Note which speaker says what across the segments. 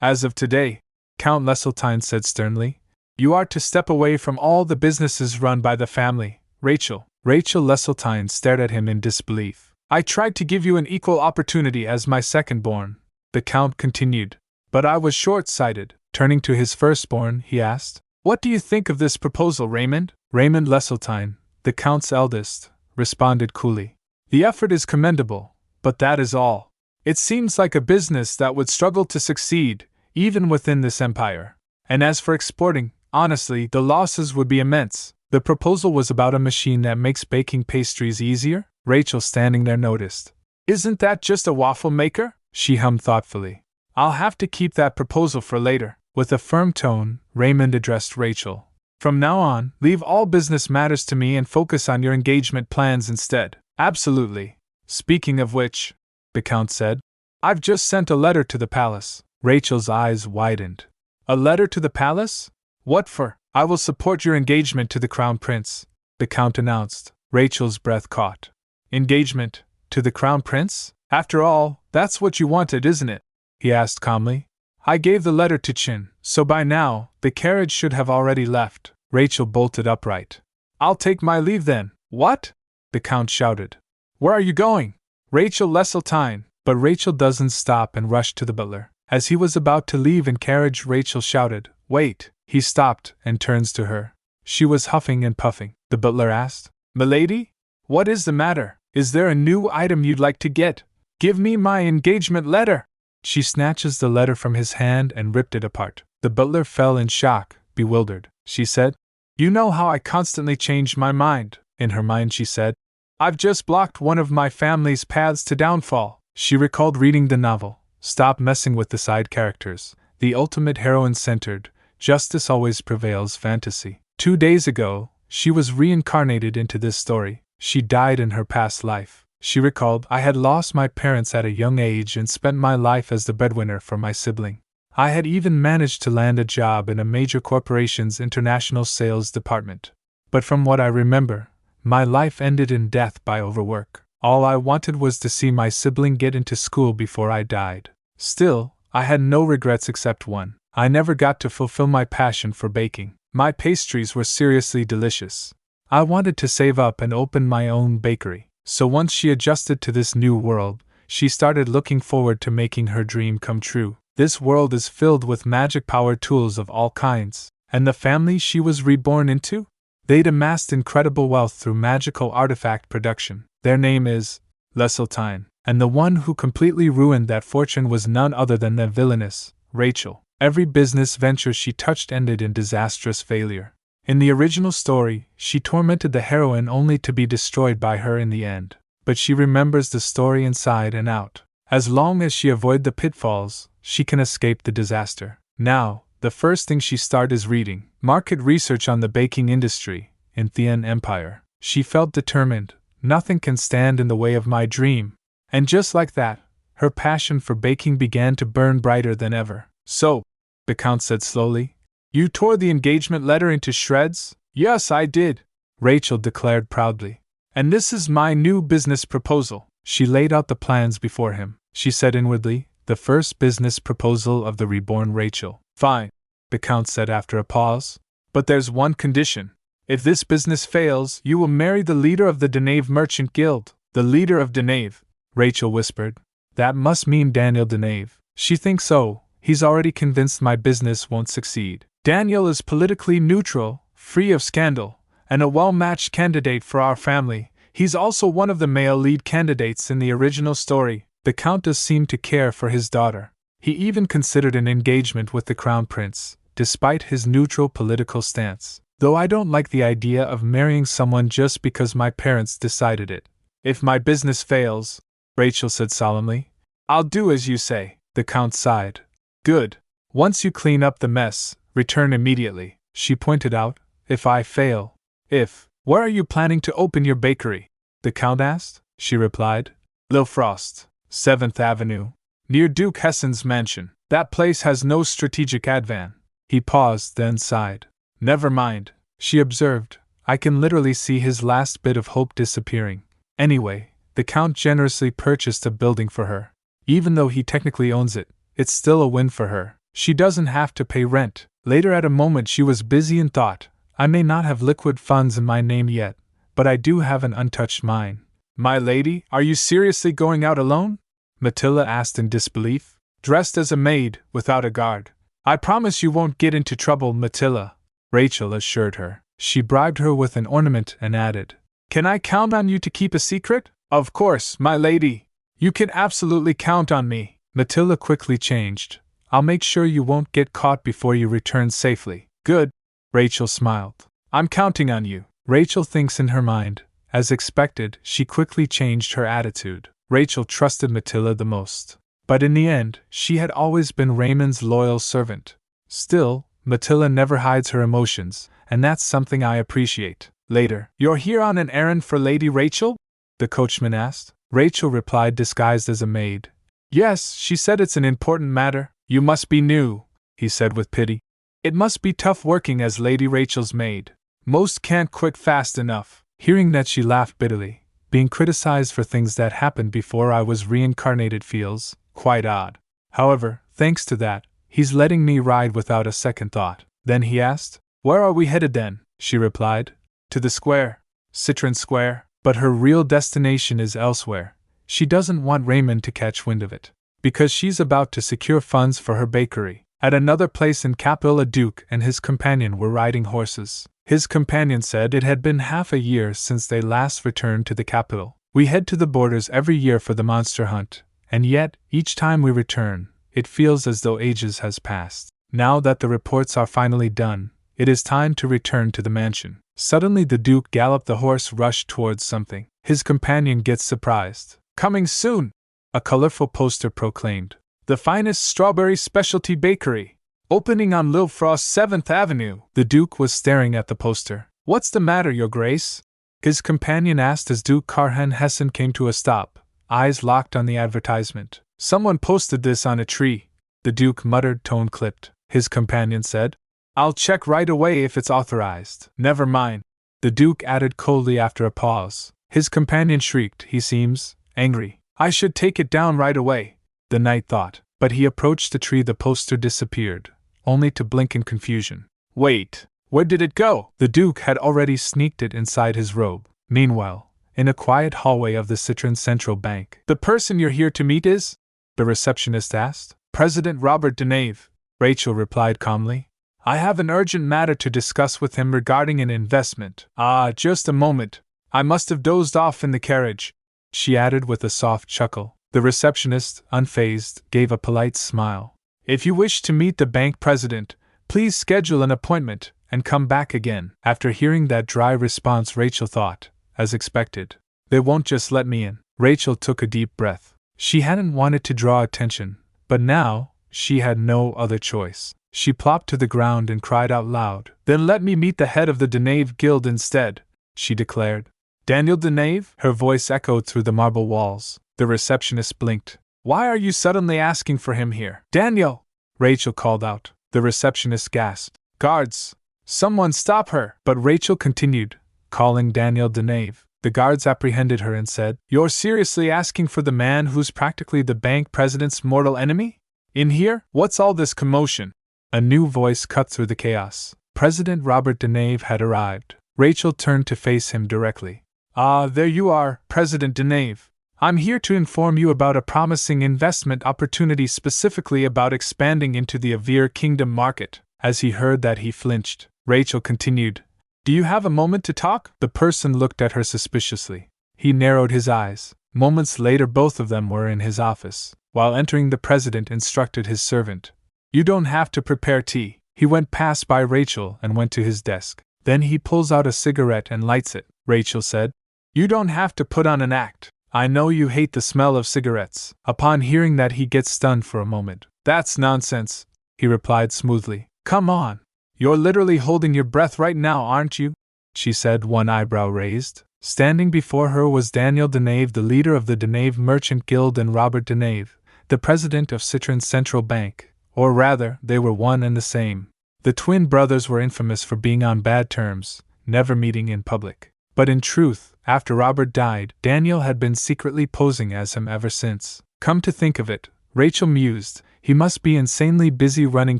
Speaker 1: As of today, Count Leseltein said sternly, you are to step away from all the businesses run by the family, Rachel. Rachel Leseltein stared at him in disbelief. I tried to give you an equal opportunity as my second-born, the Count continued, but I was short-sighted. Turning to his firstborn, he asked, what do you think of this proposal, Raymond? Raymond Leseltein, the Count's eldest, responded coolly. The effort is commendable, but that is all. It seems like a business that would struggle to succeed, even within this empire. And as for exporting, honestly, the losses would be immense. The proposal was about a machine that makes baking pastries easier? Rachel, standing there, noticed. Isn't that just a waffle maker? She hummed thoughtfully. I'll have to keep that proposal for later. With a firm tone, Raymond addressed Rachel. From now on, leave all business matters to me and focus on your engagement plans instead. Absolutely. Speaking of which, the Count said, I've just sent a letter to the palace. Rachel's eyes widened. A letter to the palace? What for? I will support your engagement to the Crown Prince, the Count announced. Rachel's breath caught. Engagement to the Crown Prince? After all, that's what you wanted, isn't it? He asked calmly. I gave the letter to Chin, so by now, the carriage should have already left. Rachel bolted upright. I'll take my leave then. What? The Count shouted. Where are you going? Rachel Leseltein. But Rachel doesn't stop and rushed to the butler. As he was about to leave in carriage, Rachel shouted, Wait! He stopped and turns to her. She was huffing and puffing. The butler asked, Milady? What is the matter? Is there a new item you'd like to get? Give me my engagement letter! She snatches the letter from his hand and ripped it apart. The butler fell in shock, bewildered. She said, You know how I constantly change my mind. In her mind she said, I've just blocked one of my family's paths to downfall. She recalled reading the novel, Stop Messing with the Side Characters, the ultimate heroine-centered, justice always prevails fantasy. 2 days ago, she was reincarnated into this story. She died in her past life. She recalled, I had lost my parents at a young age and spent my life as the breadwinner for my sibling. I had even managed to land a job in a major corporation's international sales department. But from what I remember, my life ended in death by overwork. All I wanted was to see my sibling get into school before I died. Still, I had no regrets except one. I never got to fulfill my passion for baking. My pastries were seriously delicious. I wanted to save up and open my own bakery. So once she adjusted to this new world, she started looking forward to making her dream come true. This world is filled with magic-powered tools of all kinds. And the family she was reborn into? They'd amassed incredible wealth through magical artifact production. Their name is Leseltein. And the one who completely ruined that fortune was none other than the Villainess, Rachel. Every business venture she touched ended in disastrous failure. In the original story, she tormented the heroine only to be destroyed by her in the end. But she remembers the story inside and out. As long as she avoids the pitfalls, she can escape the disaster. Now, the first thing she started is reading market research on the baking industry in Thean Empire. She felt determined. Nothing can stand in the way of my dream. And just like that, her passion for baking began to burn brighter than ever. So, the Count said slowly, You tore the engagement letter into shreds? Yes, I did, Rachel declared proudly. And this is my new business proposal. She laid out the plans before him. She said inwardly, the first business proposal of the reborn Rachel. Fine, the Count said after a pause. But there's one condition. If this business fails, you will marry the leader of the Denave Merchant Guild. The leader of Denave, Rachel whispered. That must mean Daniel Denave. She thinks so. He's already convinced my business won't succeed. Daniel is politically neutral, free of scandal, and a well-matched candidate for our family. He's also one of the male lead candidates in the original story. The Countess seemed to care for his daughter. He even considered an engagement with the Crown Prince, despite his neutral political stance. Though I don't like the idea of marrying someone just because my parents decided it. If my business fails, Rachel said solemnly, I'll do as you say. The Count sighed. Good. Once you clean up the mess, return immediately, she pointed out. If I fail. Where are you planning to open your bakery? The Count asked. She replied. Lilfrost, 7th Avenue, near Duke Hessen's mansion. That place has no strategic advan. He paused, then sighed. Never mind, she observed. I can literally see his last bit of hope disappearing. Anyway, the Count generously purchased a building for her. Even though he technically owns it, it's still a win for her. She doesn't have to pay rent. Later at a moment she was busy in thought. I may not have liquid funds in my name yet, but I do have an untouched mine. My lady, are you seriously going out alone? Matilda asked in disbelief. Dressed as a maid, without a guard. I promise you won't get into trouble, Matilda, Rachel assured her. She bribed her with an ornament and added, Can I count on you to keep a secret? Of course, my lady. You can absolutely count on me. Matilda quickly changed. I'll make sure you won't get caught before you return safely. Good. Rachel smiled. I'm counting on you. Rachel thinks in her mind. As expected, she quickly changed her attitude. Rachel trusted Matilda the most. But in the end, she had always been Raymond's loyal servant. Still, Matilda never hides her emotions, and that's something I appreciate. Later, You're here on an errand for Lady Rachel? The coachman asked. Rachel replied disguised as a maid. Yes, she said it's an important matter. You must be new, he said with pity. It must be tough working as Lady Rachel's maid. Most can't quit fast enough. Hearing that, she laughed bitterly. Being criticized for things that happened before I was reincarnated feels quite odd. However, thanks to that, he's letting me ride without a second thought. Then he asked, Where are we headed then? She replied, To the square. Citron Square. But her real destination is elsewhere. She doesn't want Raymond to catch wind of it, because she's about to secure funds for her bakery. At another place in capital, a duke and his companion were riding horses. His companion said it had been half a year since they last returned to the capital. We head to the borders every year for the monster hunt, and yet, each time we return, it feels as though ages has passed. Now that the reports are finally done, it is time to return to the mansion. Suddenly the duke galloped the horse, rushed towards something. His companion gets surprised. Coming soon! A colorful poster proclaimed. The finest strawberry specialty bakery, opening on Lil Frost 7th Avenue. The Duke was staring at the poster. What's the matter, Your Grace? His companion asked as Duke Carhan Hessen came to a stop, eyes locked on the advertisement. Someone posted this on a tree. The Duke muttered, tone clipped. His companion said, I'll check right away if it's authorized. Never mind. The Duke added coldly after a pause. His companion shrieked, he seems angry. I should take it down right away, the knight thought. But he approached the tree, the poster disappeared, only to blink in confusion. Wait, where did it go? The Duke had already sneaked it inside his robe. Meanwhile, in a quiet hallway of the Citron Central Bank. The person you're here to meet is? The receptionist asked. President Robert Denave, Rachel replied calmly. I have an urgent matter to discuss with him regarding an investment. Ah, just a moment. I must have dozed off in the carriage, she added with a soft chuckle. The receptionist, unfazed, gave a polite smile. If you wish to meet the bank president, please schedule an appointment and come back again. After hearing that dry response, Rachel thought, as expected, they won't just let me in. Rachel took a deep breath. She hadn't wanted to draw attention, but now, she had no other choice. She plopped to the ground and cried out loud. Then let me meet the head of the Denave Guild instead, she declared. Daniel Denave? Her voice echoed through the marble walls. The receptionist blinked. Why are you suddenly asking for him here? Daniel! Rachel called out. The receptionist gasped. Guards! Someone stop her! But Rachel continued, calling Daniel Denave. The guards apprehended her and said, You're seriously asking for the man who's practically the bank president's mortal enemy? In here? What's all this commotion? A new voice cut through the chaos. President Robert Denave had arrived. Rachel turned to face him directly. Ah, there you are, President Denave. I'm here to inform you about a promising investment opportunity, specifically about expanding into the Avir Kingdom market. As he heard that, he flinched. Rachel continued, Do you have a moment to talk? The person looked at her suspiciously. He narrowed his eyes. Moments later, both of them were in his office. While entering, the president instructed his servant, You don't have to prepare tea. He went past by Rachel and went to his desk. Then he pulls out a cigarette and lights it. Rachel said, You don't have to put on an act. I know you hate the smell of cigarettes. Upon hearing that, he gets stunned for a moment. That's nonsense, he replied smoothly. Come on. You're literally holding your breath right now, aren't you? She said, one eyebrow raised. Standing before her was Daniel Denave, the leader of the Denave Merchant Guild, and Robert Denave, the president of Citron Central Bank. Or rather, they were one and the same. The twin brothers were infamous for being on bad terms, never meeting in public. But in truth, after Robert died, Daniel had been secretly posing as him ever since. Come to think of it, Rachel mused, He must be insanely busy running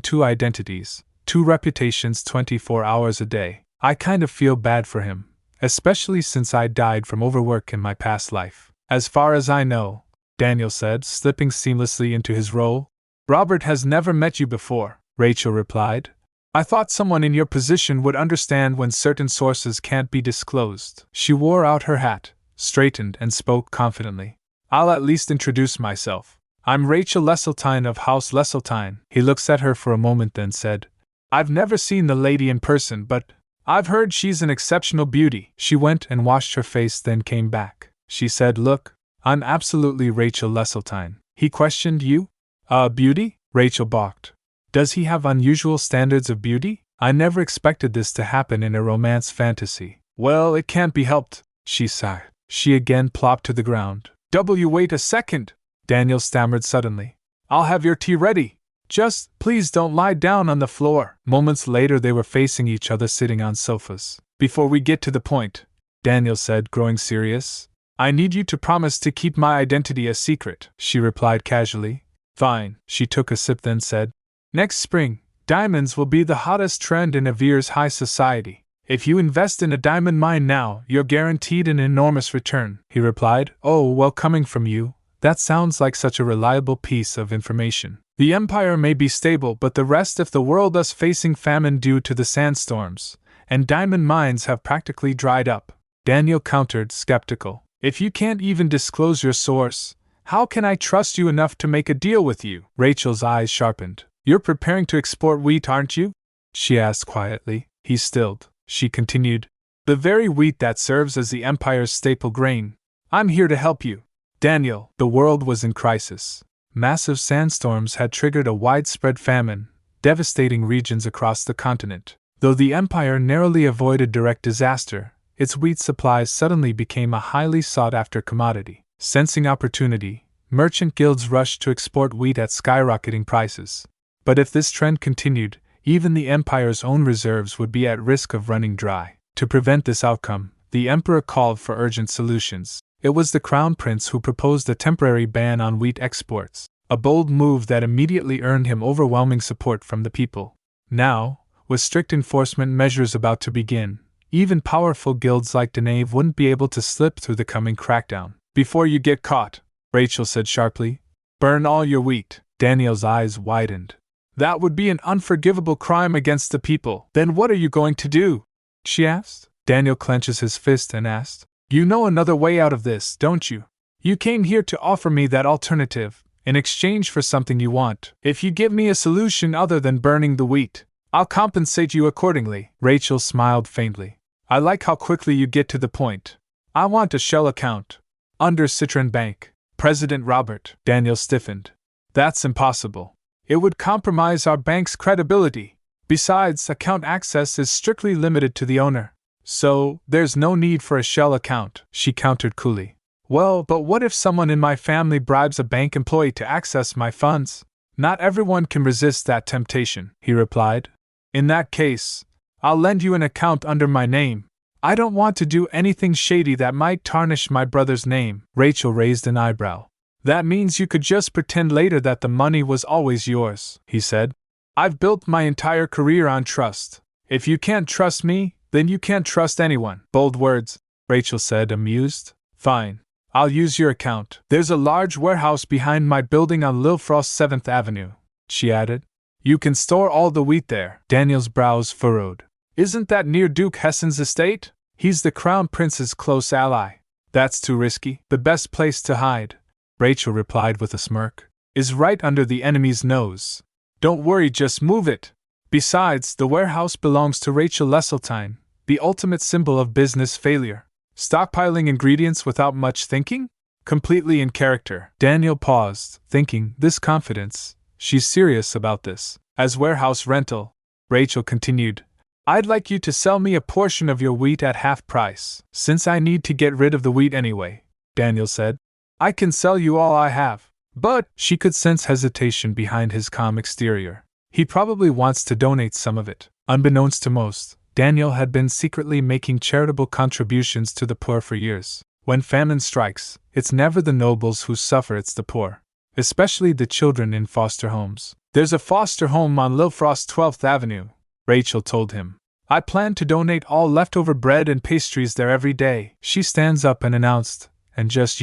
Speaker 1: 2 identities, 2 reputations 24 hours a day. I kind of feel bad for him, especially since I died from overwork in my past life. As far as I know, Daniel said, slipping seamlessly into his role. Robert has never met you before, Rachel replied. I thought someone in your position would understand when certain sources can't be disclosed. She wore out her hat, straightened, and spoke confidently. I'll at least introduce myself. I'm Rachel Leseltein of House Leseltein. He looked at her for a moment, then said, I've never seen the lady in person, but I've heard she's an exceptional beauty. She went and washed her face, then came back. She said, Look, I'm absolutely Rachel Leseltein. He questioned. You? Beauty? Rachel balked. Does he have unusual standards of beauty? I never expected this to happen in a romance fantasy. Well, it can't be helped, she sighed. She again plopped to the ground. Wait a second, Daniel stammered suddenly. I'll have your tea ready. Just, please don't lie down on the floor. Moments later they were facing each other, sitting on sofas. Before we get to the point, Daniel said, growing serious, I need you to promise to keep my identity a secret, she replied casually. Fine. She took a sip, then said, Next spring, diamonds will be the hottest trend in Avir's high society. If you invest in a diamond mine now, you're guaranteed an enormous return, he replied. Oh, well, coming from you, that sounds like such a reliable piece of information. The empire may be stable, but the rest of the world is facing famine due to the sandstorms, and diamond mines have practically dried up. Daniel countered, skeptical. If you can't even disclose your source, how can I trust you enough to make a deal with you? Rachel's eyes sharpened. You're preparing to export wheat, aren't you? She asked quietly. He stilled. She continued, The very wheat that serves as the empire's staple grain. I'm here to help you. Daniel, the world was in crisis. Massive sandstorms had triggered a widespread famine, devastating regions across the continent. Though the empire narrowly avoided direct disaster, its wheat supplies suddenly became a highly sought-after commodity. Sensing opportunity, merchant guilds rushed to export wheat at skyrocketing prices. But if this trend continued, even the empire's own reserves would be at risk of running dry. To prevent this outcome, the emperor called for urgent solutions. It was the crown prince who proposed a temporary ban on wheat exports, a bold move that immediately earned him overwhelming support from the people. Now, with strict enforcement measures about to begin, even powerful guilds like Denave wouldn't be able to slip through the coming crackdown. Before you get caught, Rachel said sharply, burn all your wheat. Daniel's eyes widened. That would be an unforgivable crime against the people. Then what are you going to do? She asked. Daniel clenches his fist and asked, You know another way out of this, don't you? You came here to offer me that alternative, in exchange for something you want. If you give me a solution other than burning the wheat, I'll compensate you accordingly. Rachel smiled faintly. I like how quickly you get to the point. I want a shell account. Under Citron Bank. President Robert. Daniel stiffened. That's impossible. It would compromise our bank's credibility. Besides, account access is strictly limited to the owner. So, there's no need for a shell account, she countered coolly. Well, but what if someone in my family bribes a bank employee to access my funds? Not everyone can resist that temptation, he replied. In that case, I'll lend you an account under my name. I don't want to do anything shady that might tarnish my brother's name. Rachel raised an eyebrow. That means you could just pretend later that the money was always yours, he said. I've built my entire career on trust. If you can't trust me, then you can't trust anyone. Bold words, Rachel said, amused. Fine. I'll use your account. There's a large warehouse behind my building on Lilfrost 7th Avenue, she added. You can store all the wheat there. Daniel's brows furrowed. Isn't that near Duke Hessen's estate? He's the crown prince's close ally. That's too risky. The best place to hide, Rachel replied with a smirk, is right under the enemy's nose. Don't worry, just move it. Besides, the warehouse belongs to Rachel Leseltein, the ultimate symbol of business failure. Stockpiling ingredients without much thinking? Completely in character. Daniel paused, thinking, this confidence, she's serious about this. As warehouse rental, Rachel continued, I'd like you to sell me a portion of your wheat at half price. Since I need to get rid of the wheat anyway, Daniel said, I can sell you all I have. But, she could sense hesitation behind his calm exterior. He probably wants to donate some of it. Unbeknownst to most, Daniel had been secretly making charitable contributions to the poor for years. When famine strikes, it's never the nobles who suffer, it's the poor. especially the children in foster homes. There's a foster home on Lilfrost 12th Avenue, Rachel told him. I plan to donate all leftover bread and pastries there every day. She stands up and announced, and just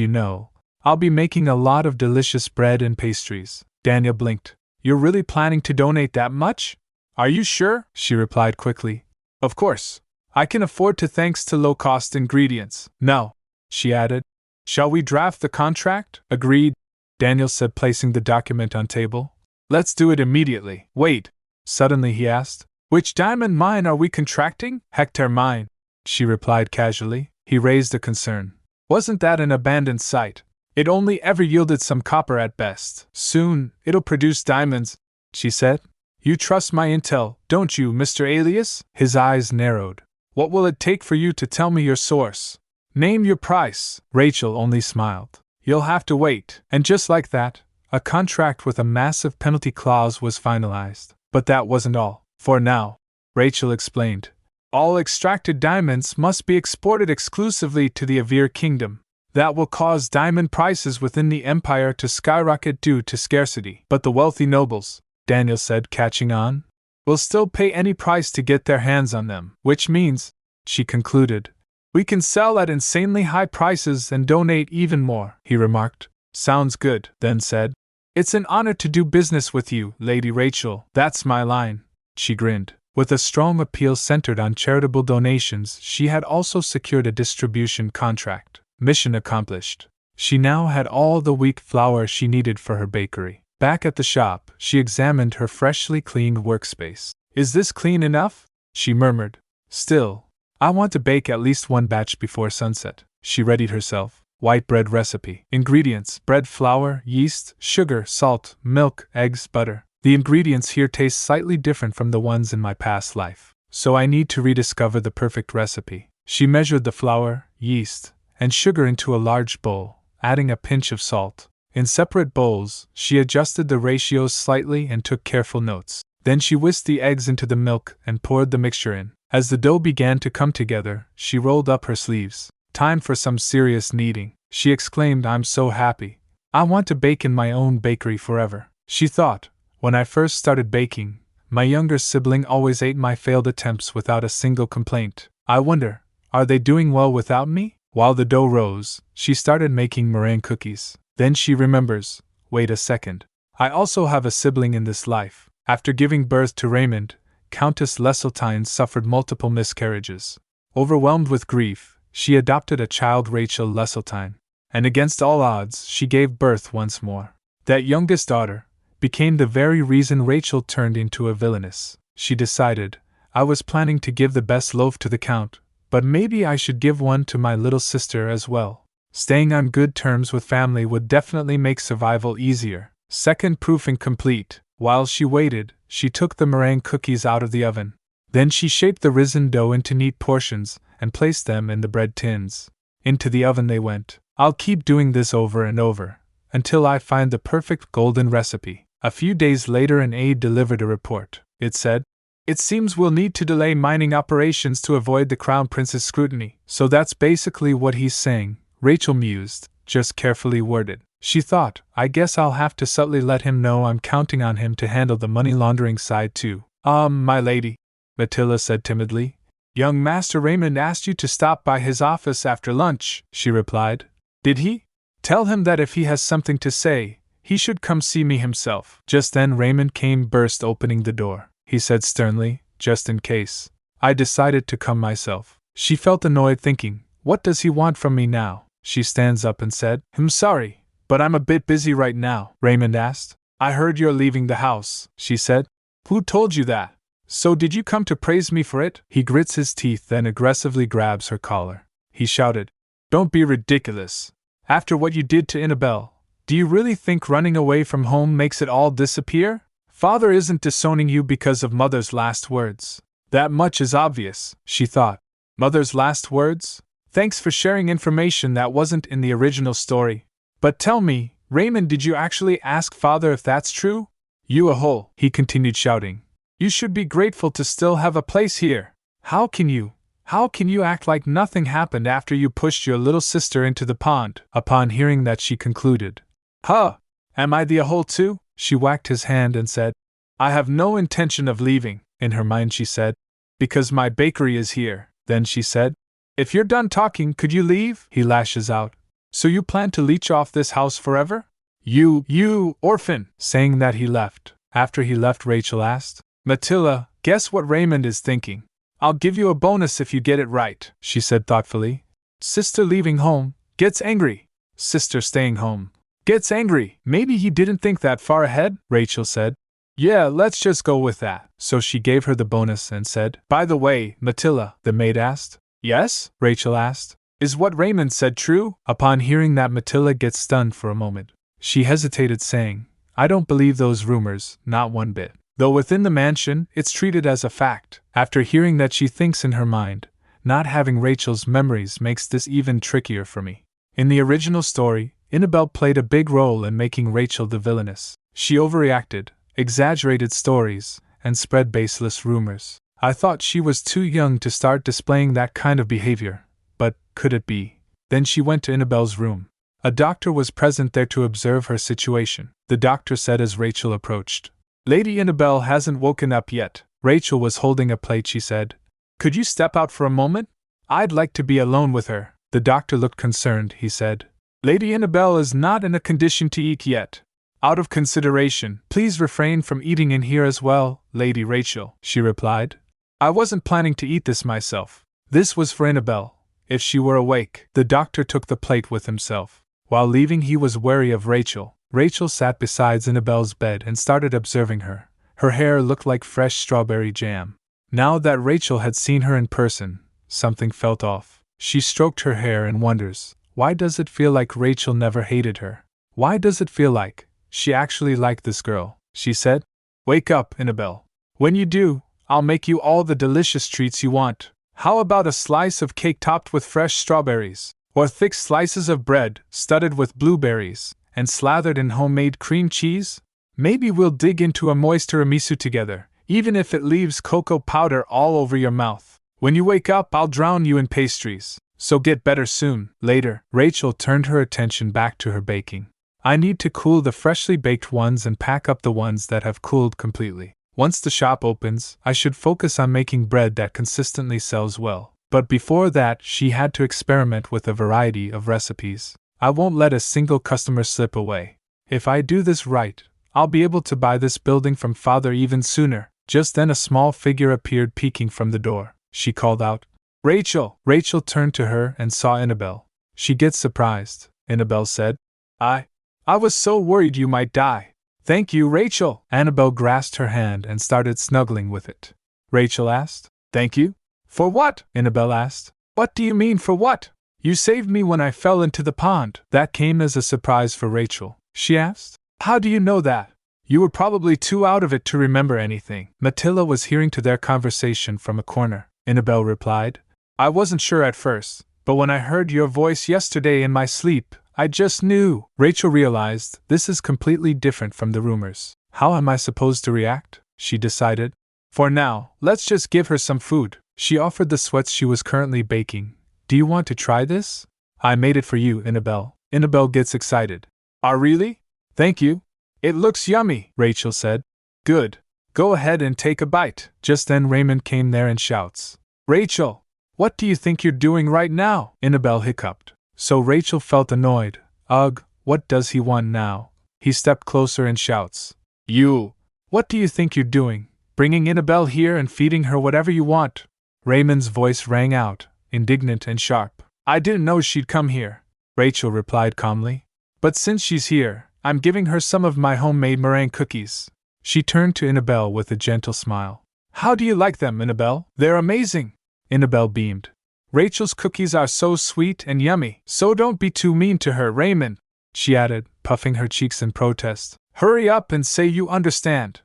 Speaker 1: I'll be making a lot of delicious bread and pastries. Daniel blinked. You're really planning to donate that much? Are you sure? She replied quickly. Of course. I can afford to thanks to low-cost ingredients. Now, she added, shall we draft the contract? Agreed, Daniel said, placing the document on table. Let's do it immediately. Wait, suddenly he asked. Which diamond mine are we contracting? Hector mine, she replied casually. He raised a concern. Wasn't that an abandoned site? It only ever yielded some copper at best. Soon, it'll produce diamonds, she said. You trust my intel, don't you, Mr. Alias? His eyes narrowed. What will it take for you to tell me your source? Name your price. Rachel only smiled. You'll have to wait. And just like that, a contract with a massive penalty clause was finalized. But that wasn't all. For now, Rachel explained, all extracted diamonds must be exported exclusively to the Avir Kingdom. That will cause diamond prices within the empire to skyrocket due to scarcity. But the wealthy nobles, Daniel said, catching on, will still pay any price to get their hands on them. Which means, she concluded, we can sell at insanely high prices and donate even more, he remarked. Sounds good, then said. It's an honor to do business with you, Lady Rachel. That's my line, she grinned. With a strong appeal centered on charitable donations, she had also secured a distribution contract. Mission accomplished. She now had all the wheat flour she needed for her bakery. Back at the shop, she examined her freshly cleaned workspace. Is this clean enough? She murmured. Still, I want to bake at least one batch before sunset. She readied herself. White bread recipe. Ingredients: bread flour, yeast, sugar, salt, milk, eggs, butter. The ingredients here taste slightly different from the ones in my past life, so I need to rediscover the perfect recipe. She measured the flour, yeast, and sugar into a large bowl, adding a pinch of salt. In separate bowls, she adjusted the ratios slightly and took careful notes. Then she whisked the eggs into the milk and poured the mixture in. As the dough began to come together, she rolled up her sleeves. Time for some serious kneading, she exclaimed. I'm so happy. I want to bake in my own bakery forever. She thought, when I first started baking, my younger sibling always ate my failed attempts without a single complaint. I wonder, are they doing well without me? While the dough rose, she started making meringue cookies. Then she remembers, wait a second. I also have a sibling in this life. After giving birth to Raymond, Countess Leseltein suffered multiple miscarriages. Overwhelmed with grief, she adopted a child, Rachel Leseltein. And against all odds, she gave birth once more. That youngest daughter became the very reason Rachel turned into a villainess. She decided, I was planning to give the best loaf to the Count, but maybe I should give one to my little sister as well. Staying on good terms with family would definitely make survival easier. Second proofing complete. While she waited, she took the meringue cookies out of the oven. Then she shaped the risen dough into neat portions and placed them in the bread tins. Into the oven they went. I'll keep doing this over and over, until I find the perfect golden recipe. A few days later an aide delivered a report. It said, it seems we'll need to delay mining operations to avoid the Crown Prince's scrutiny. So that's basically what he's saying, Rachel mused, just carefully worded. She thought, I guess I'll have to subtly let him know I'm counting on him to handle the money laundering side too. My lady, Matilda said timidly. Young Master Raymond asked you to stop by his office after lunch, she replied. Did he? Tell him that if he has something to say, he should come see me himself. Just then Raymond came burst opening the door. He said sternly, just in case. I decided to come myself. She felt annoyed thinking, what does he want from me now? She stands up and said, I'm sorry, but I'm a bit busy right now. Raymond asked. I heard you're leaving the house, she said. Who told you that? So did you come to praise me for it? He grits his teeth then aggressively grabs her collar. He shouted, don't be ridiculous. After what you did to Annabelle, do you really think running away from home makes it all disappear? Father isn't disowning you because of Mother's last words. That much is obvious, she thought. Mother's last words? Thanks for sharing information that wasn't in the original story. But tell me, Raymond, did you actually ask Father if that's true? You a hole, he continued shouting. You should be grateful to still have a place here. How can you act like nothing happened after you pushed your little sister into the pond? Upon hearing that she concluded, Huh! Am I the a-hole too? She whacked his hand and said, I have no intention of leaving. In her mind she said, because my bakery is here. Then she said, if you're done talking, could you leave? He lashes out. So you plan to leech off this house forever? You orphan! Saying that he left. After he left, Rachel asked, Matilda, guess what Raymond is thinking? I'll give you a bonus if you get it right, she said thoughtfully. Sister leaving home, gets angry. Sister staying home, gets angry. Maybe he didn't think that far ahead, Rachel said. Yeah, let's just go with that. So she gave her the bonus and said, by the way, Matilda, the maid asked. Yes? Rachel asked. Is what Raymond said true? Upon hearing that, Matilda gets stunned for a moment. She hesitated, saying, I don't believe those rumors, not one bit. Though within the mansion, it's treated as a fact. After hearing that, she thinks in her mind, not having Rachel's memories makes this even trickier for me. In the original story, Annabelle played a big role in making Rachel the villainess. She overreacted, exaggerated stories, and spread baseless rumors. I thought she was too young to start displaying that kind of behavior, but could it be? Then she went to Annabelle's room. A doctor was present there to observe her situation. The doctor said as Rachel approached, Lady Annabelle hasn't woken up yet. Rachel was holding a plate. She said, could you step out for a moment? I'd like to be alone with her. The doctor looked concerned. He said, Lady Annabelle is not in a condition to eat yet. Out of consideration, please refrain from eating in here as well, Lady Rachel, she replied. I wasn't planning to eat this myself. This was for Annabelle, if she were awake. The doctor took the plate with himself. While leaving, he was wary of Rachel. Rachel sat beside Annabelle's bed and started observing her. Her hair looked like fresh strawberry jam. Now that Rachel had seen her in person, something felt off. She stroked her hair and wonders, why does it feel like Rachel never hated her? Why does it feel like she actually liked this girl? She said, Wake up, Annabelle. When you do, I'll make you all the delicious treats you want. How about a slice of cake topped with fresh strawberries? Or thick slices of bread, studded with blueberries, and slathered in homemade cream cheese? Maybe we'll dig into a moist tiramisu together, even if it leaves cocoa powder all over your mouth. When you wake up, I'll drown you in pastries. So get better soon. Later, Rachel turned her attention back to her baking. I need to cool the freshly baked ones and pack up the ones that have cooled completely. Once the shop opens, I should focus on making bread that consistently sells well. But before that, she had to experiment with a variety of recipes. I won't let a single customer slip away. If I do this right, I'll be able to buy this building from Father even sooner. Just then a small figure appeared peeking from the door. She called out, Rachel! Rachel turned to her and saw Annabelle. She gets surprised. Annabelle said, I was so worried you might die. Thank you, Rachel! Annabelle grasped her hand and started snuggling with it. Rachel asked, Thank you? For what? Annabelle asked. What do you mean for what? You saved me when I fell into the pond. That came as a surprise for Rachel. She asked, How do you know that? You were probably too out of it to remember anything. Matilda was hearing to their conversation from a corner. Annabelle replied, I wasn't sure at first, but when I heard your voice yesterday in my sleep, I just knew. Rachel realized this is completely different from the rumors. How am I supposed to react? She decided. For now, let's just give her some food. She offered the sweats she was currently baking. Do you want to try this? I made it for you, Annabelle. Annabelle gets excited. Ah, really? Thank you. It looks yummy, Rachel said. Good. Go ahead and take a bite. Just then Raymond came there and shouts, Rachel! What do you think you're doing right now? Annabelle hiccuped. So Rachel felt annoyed. Ugh, what does he want now? He stepped closer and shouts, You! What do you think you're doing? Bringing Annabelle here and feeding her whatever you want? Raymond's voice rang out, indignant and sharp. I didn't know she'd come here, Rachel replied calmly. But since she's here, I'm giving her some of my homemade meringue cookies. She turned to Annabelle with a gentle smile. How do you like them, Annabelle? They're amazing. Annabelle beamed. Rachel's cookies are so sweet and yummy. So don't be too mean to her, Raymond, she added, puffing her cheeks in protest. Hurry up and say you understand.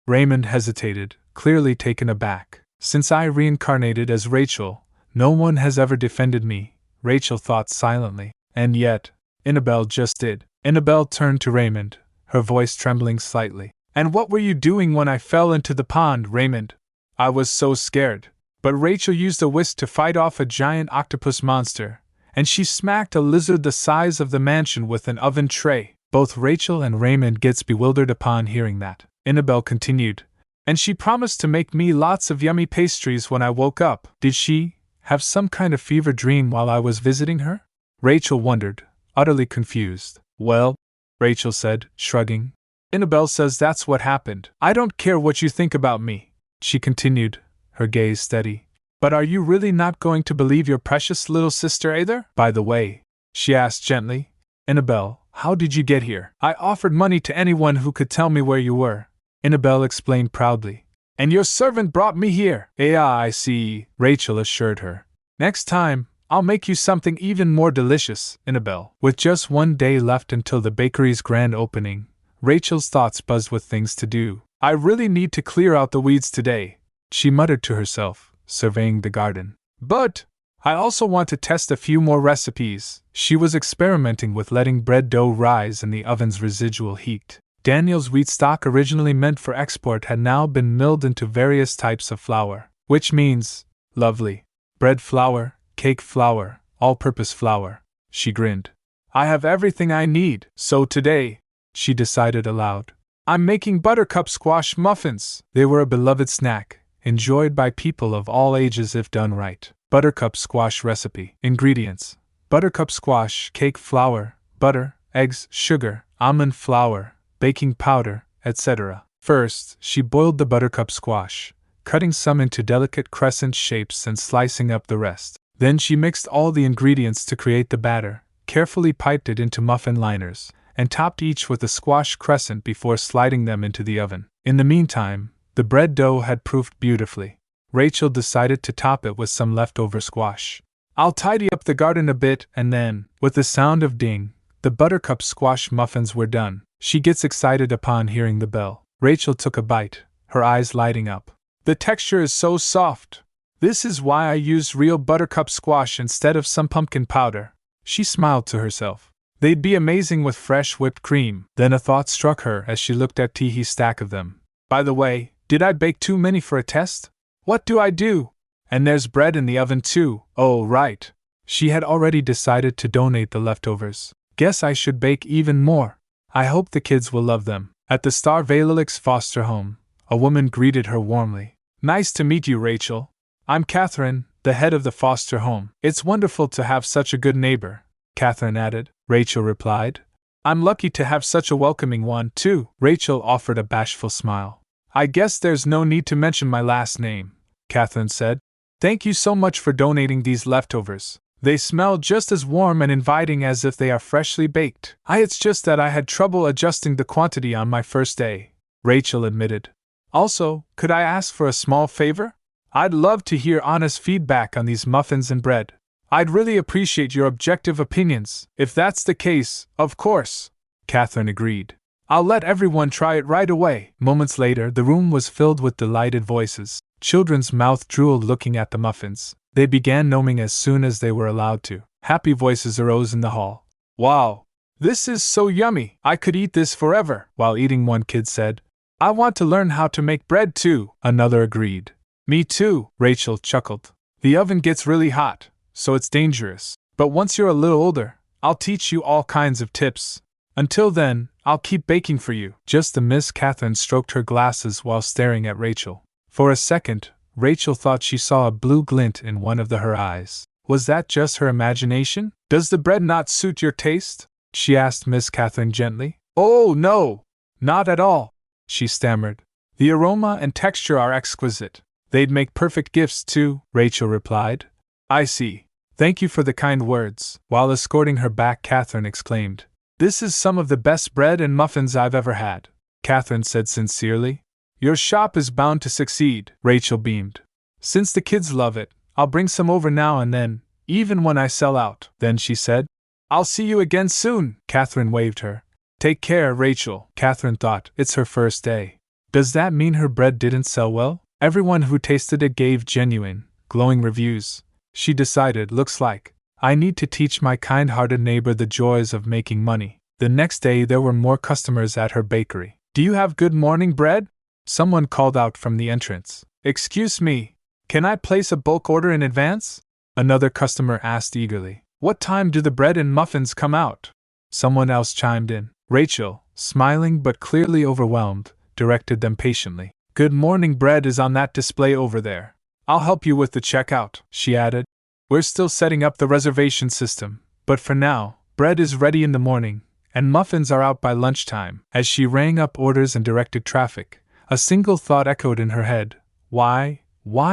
Speaker 1: Raymond hesitated, clearly taken aback. Since I reincarnated as Rachel, no one has ever defended me, Rachel thought silently. And yet, Annabelle just did. Annabelle turned to Raymond, her voice trembling slightly. And what were you doing when I fell into the pond, Raymond? I was so scared. But Rachel used a whisk to fight off a giant octopus monster, and she smacked a lizard the size of the mansion with an oven tray. Both Rachel and Raymond gets bewildered upon hearing that. Annabelle continued, and she promised to make me lots of yummy pastries when I woke up. Did she have some kind of fever dream while I was visiting her? Rachel wondered, utterly confused. Well, Rachel said, shrugging. Annabelle says that's what happened. I don't care what you think about me, she continued, her gaze steady. But are you really not going to believe your precious little sister either? By the way, she asked gently, Annabelle, how did you get here? I offered money to anyone who could tell me where you were, Annabelle explained proudly. And your servant brought me here. I see, Rachel assured her. Next time, I'll make you something even more delicious, Annabelle. With just one day left until the bakery's grand opening, Rachel's thoughts buzzed with things to do. I really need to clear out the weeds today, she muttered to herself, surveying the garden. But I also want to test a few more recipes. She was experimenting with letting bread dough rise in the oven's residual heat. Daniel's wheat stock, originally meant for export, had now been milled into various types of flour, which means, lovely, bread flour, cake flour, all-purpose flour. She grinned. I have everything I need. So today, she decided aloud, I'm making buttercup squash muffins. They were a beloved snack, enjoyed by people of all ages if done right. Buttercup squash recipe. Ingredients: buttercup squash, cake flour, butter, eggs, sugar, almond flour, baking powder, etc. First, she boiled the buttercup squash, cutting some into delicate crescent shapes and slicing up the rest. Then she mixed all the ingredients to create the batter, carefully piped it into muffin liners, and topped each with a squash crescent before sliding them into the oven. In the meantime, the bread dough had proofed beautifully. Rachel decided to top it with some leftover squash. I'll tidy up the garden a bit and then, with the sound of ding, the buttercup squash muffins were done. She gets excited upon hearing the bell. Rachel took a bite, her eyes lighting up. The texture is so soft. This is why I used real buttercup squash instead of some pumpkin powder. She smiled to herself. They'd be amazing with fresh whipped cream. Then a thought struck her as she looked at Teehee's stack of them. By the way, did I bake too many for a test? What do I do? And there's bread in the oven too. Oh, right. She had already decided to donate the leftovers. Guess I should bake even more. I hope the kids will love them. At the Star Vailix foster home, a woman greeted her warmly. Nice to meet you, Rachel. I'm Catherine, the head of the foster home. It's wonderful to have such a good neighbor, Catherine added. Rachel replied. I'm lucky to have such a welcoming one, too. Rachel offered a bashful smile. I guess there's no need to mention my last name, Catherine said. Thank you so much for donating these leftovers. They smell just as warm and inviting as if they are freshly baked. It's just that I had trouble adjusting the quantity on my first day, Rachel admitted. Also, could I ask for a small favor? I'd love to hear honest feedback on these muffins and bread. I'd really appreciate your objective opinions. If that's the case, of course, Catherine agreed. I'll let everyone try it right away. Moments later, the room was filled with delighted voices. Children's mouth drooled looking at the muffins. They began gnoming as soon as they were allowed to. Happy voices arose in the hall. Wow! This is so yummy! I could eat this forever! While eating, one kid said, I want to learn how to make bread too. Another agreed. Me too, Rachel chuckled. The oven gets really hot, so it's dangerous. But once you're a little older, I'll teach you all kinds of tips. Until then, I'll keep baking for you. Just the Miss Catherine stroked her glasses while staring at Rachel. For a second, Rachel thought she saw a blue glint in one of her eyes. Was that just her imagination? Does the bread not suit your taste? She asked Miss Catherine gently. Oh, no! Not at all, she stammered. The aroma and texture are exquisite. They'd make perfect gifts too, Rachel replied. I see. Thank you for the kind words. While escorting her back, Catherine exclaimed, This is some of the best bread and muffins I've ever had. Catherine said sincerely. Your shop is bound to succeed, Rachel beamed. Since the kids love it, I'll bring some over now and then, even when I sell out. Then she said, I'll see you again soon. Catherine waved her. Take care, Rachel. Catherine thought, it's her first day. Does that mean her bread didn't sell well? Everyone who tasted it gave genuine, glowing reviews. She decided, looks like I need to teach my kind-hearted neighbor the joys of making money. The next day there were more customers at her bakery. Do you have good morning bread? Someone called out from the entrance. Excuse me, can I place a bulk order in advance? Another customer asked eagerly. What time do the bread and muffins come out? Someone else chimed in. Rachel, smiling but clearly overwhelmed, directed them patiently. Good morning bread is on that display over there. I'll help you with the checkout, she added. We're still setting up the reservation system, but for now, bread is ready in the morning, and muffins are out by lunchtime. As she rang up orders and directed traffic, a single thought echoed in her head. Why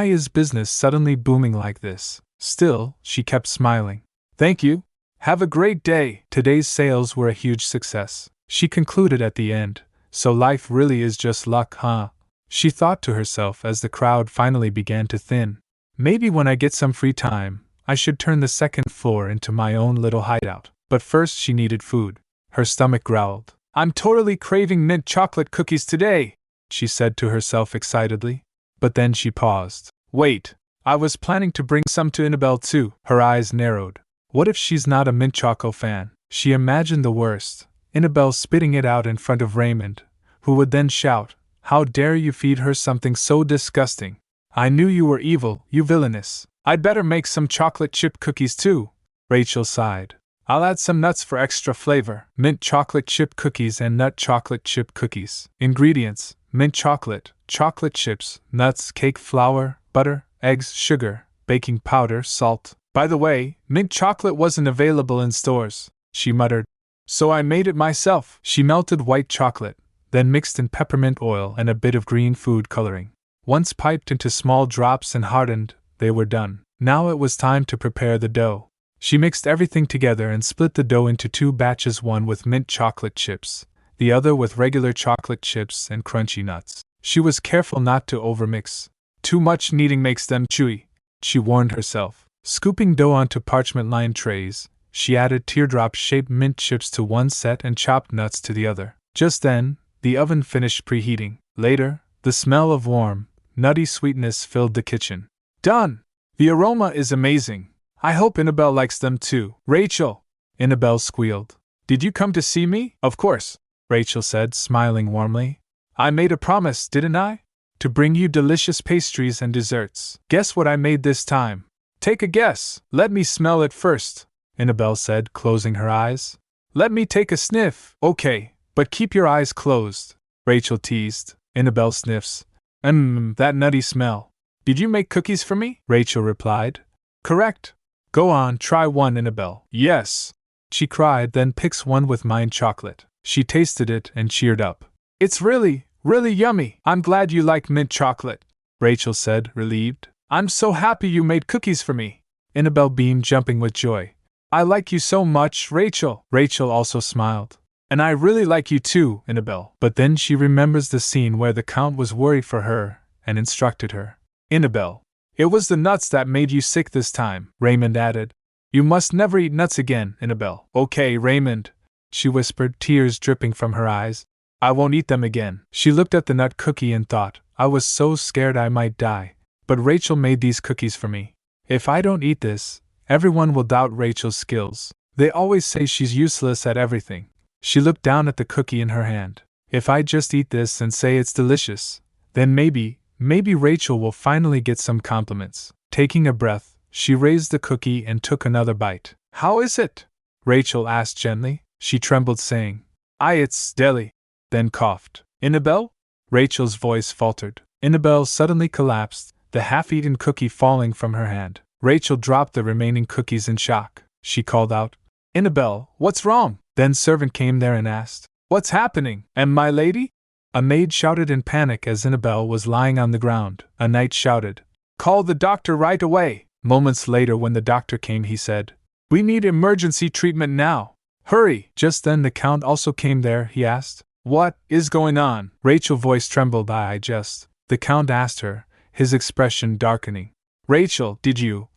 Speaker 1: is business suddenly booming like this? Still, she kept smiling. Thank you. Have a great day. Today's sales were a huge success, she concluded at the end. So life really is just luck, huh? She thought to herself as the crowd finally began to thin. Maybe when I get some free time, I should turn the second floor into my own little hideout. But first she needed food. Her stomach growled. I'm totally craving mint chocolate cookies today, she said to herself excitedly. But then she paused. Wait, I was planning to bring some to Annabelle too. Her eyes narrowed. What if she's not a mint choco fan? She imagined the worst. Annabelle spitting it out in front of Raymond, who would then shout, How dare you feed her something so disgusting? I knew you were evil, you villainess. I'd better make some chocolate chip cookies too. Rachel sighed. I'll add some nuts for extra flavor. Mint chocolate chip cookies and nut chocolate chip cookies. Ingredients: mint chocolate, chocolate chips, nuts, cake flour, butter, eggs, sugar, baking powder, salt. By the way, mint chocolate wasn't available in stores, she muttered. So I made it myself. She melted white chocolate, then mixed in peppermint oil and a bit of green food coloring. Once piped into small drops and hardened, they were done. Now it was time to prepare the dough. She mixed everything together and split the dough into two batches, one with mint chocolate chips, the other with regular chocolate chips and crunchy nuts. She was careful not to overmix. Too much kneading makes them chewy, she warned herself. Scooping dough onto parchment-lined trays, she added teardrop-shaped mint chips to one set and chopped nuts to the other. Just then, the oven finished preheating. Later, the smell of warm, nutty sweetness filled the kitchen. Done! The aroma is amazing. I hope Annabelle likes them too. Rachel! Annabelle squealed. Did you come to see me? Of course, Rachel said, smiling warmly. I made a promise, didn't I? To bring you delicious pastries and desserts. Guess what I made this time? Take a guess. Let me smell it first, Annabelle said, closing her eyes. Let me take a sniff. Okay, but keep your eyes closed, Rachel teased. Annabelle sniffs. That nutty smell. Did you make cookies for me? Rachel replied. Correct. Go on, try one, Annabelle. Yes, she cried, then picks one with mint chocolate. She tasted it and cheered up. It's really yummy. I'm glad you like mint chocolate, Rachel said, relieved. I'm so happy you made cookies for me. Annabelle beamed, jumping with joy. I like you so much, Rachel. Rachel also smiled. And I really like you too, Annabelle. But then she remembers the scene where the Count was worried for her and instructed her. Annabelle, it was the nuts that made you sick this time, Raymond added. You must never eat nuts again, Annabelle. Okay, Raymond, she whispered, tears dripping from her eyes. I won't eat them again. She looked at the nut cookie and thought, I was so scared I might die. But Rachel made these cookies for me. If I don't eat this, everyone will doubt Rachel's skills. They always say she's useless at everything. She looked down at the cookie in her hand. If I just eat this and say it's delicious, then maybe Rachel will finally get some compliments. Taking a breath, she raised the cookie and took another bite. How is it? Rachel asked gently. She trembled, saying, It's deli. Then coughed. Annabelle? Rachel's voice faltered. Annabelle suddenly collapsed, the half-eaten cookie falling from her hand. Rachel dropped the remaining cookies in shock. She called out, Annabelle, what's wrong? Then servant came there and asked, What's happening? And my lady? A maid shouted in panic as Annabelle was lying on the ground. A knight shouted, Call the doctor right away. Moments later, when the doctor came, he said, We need emergency treatment now. Hurry! Just then the Count also came there. He asked, What is going on? Rachel's voice trembled. The Count asked her, his expression darkening. Rachel, did you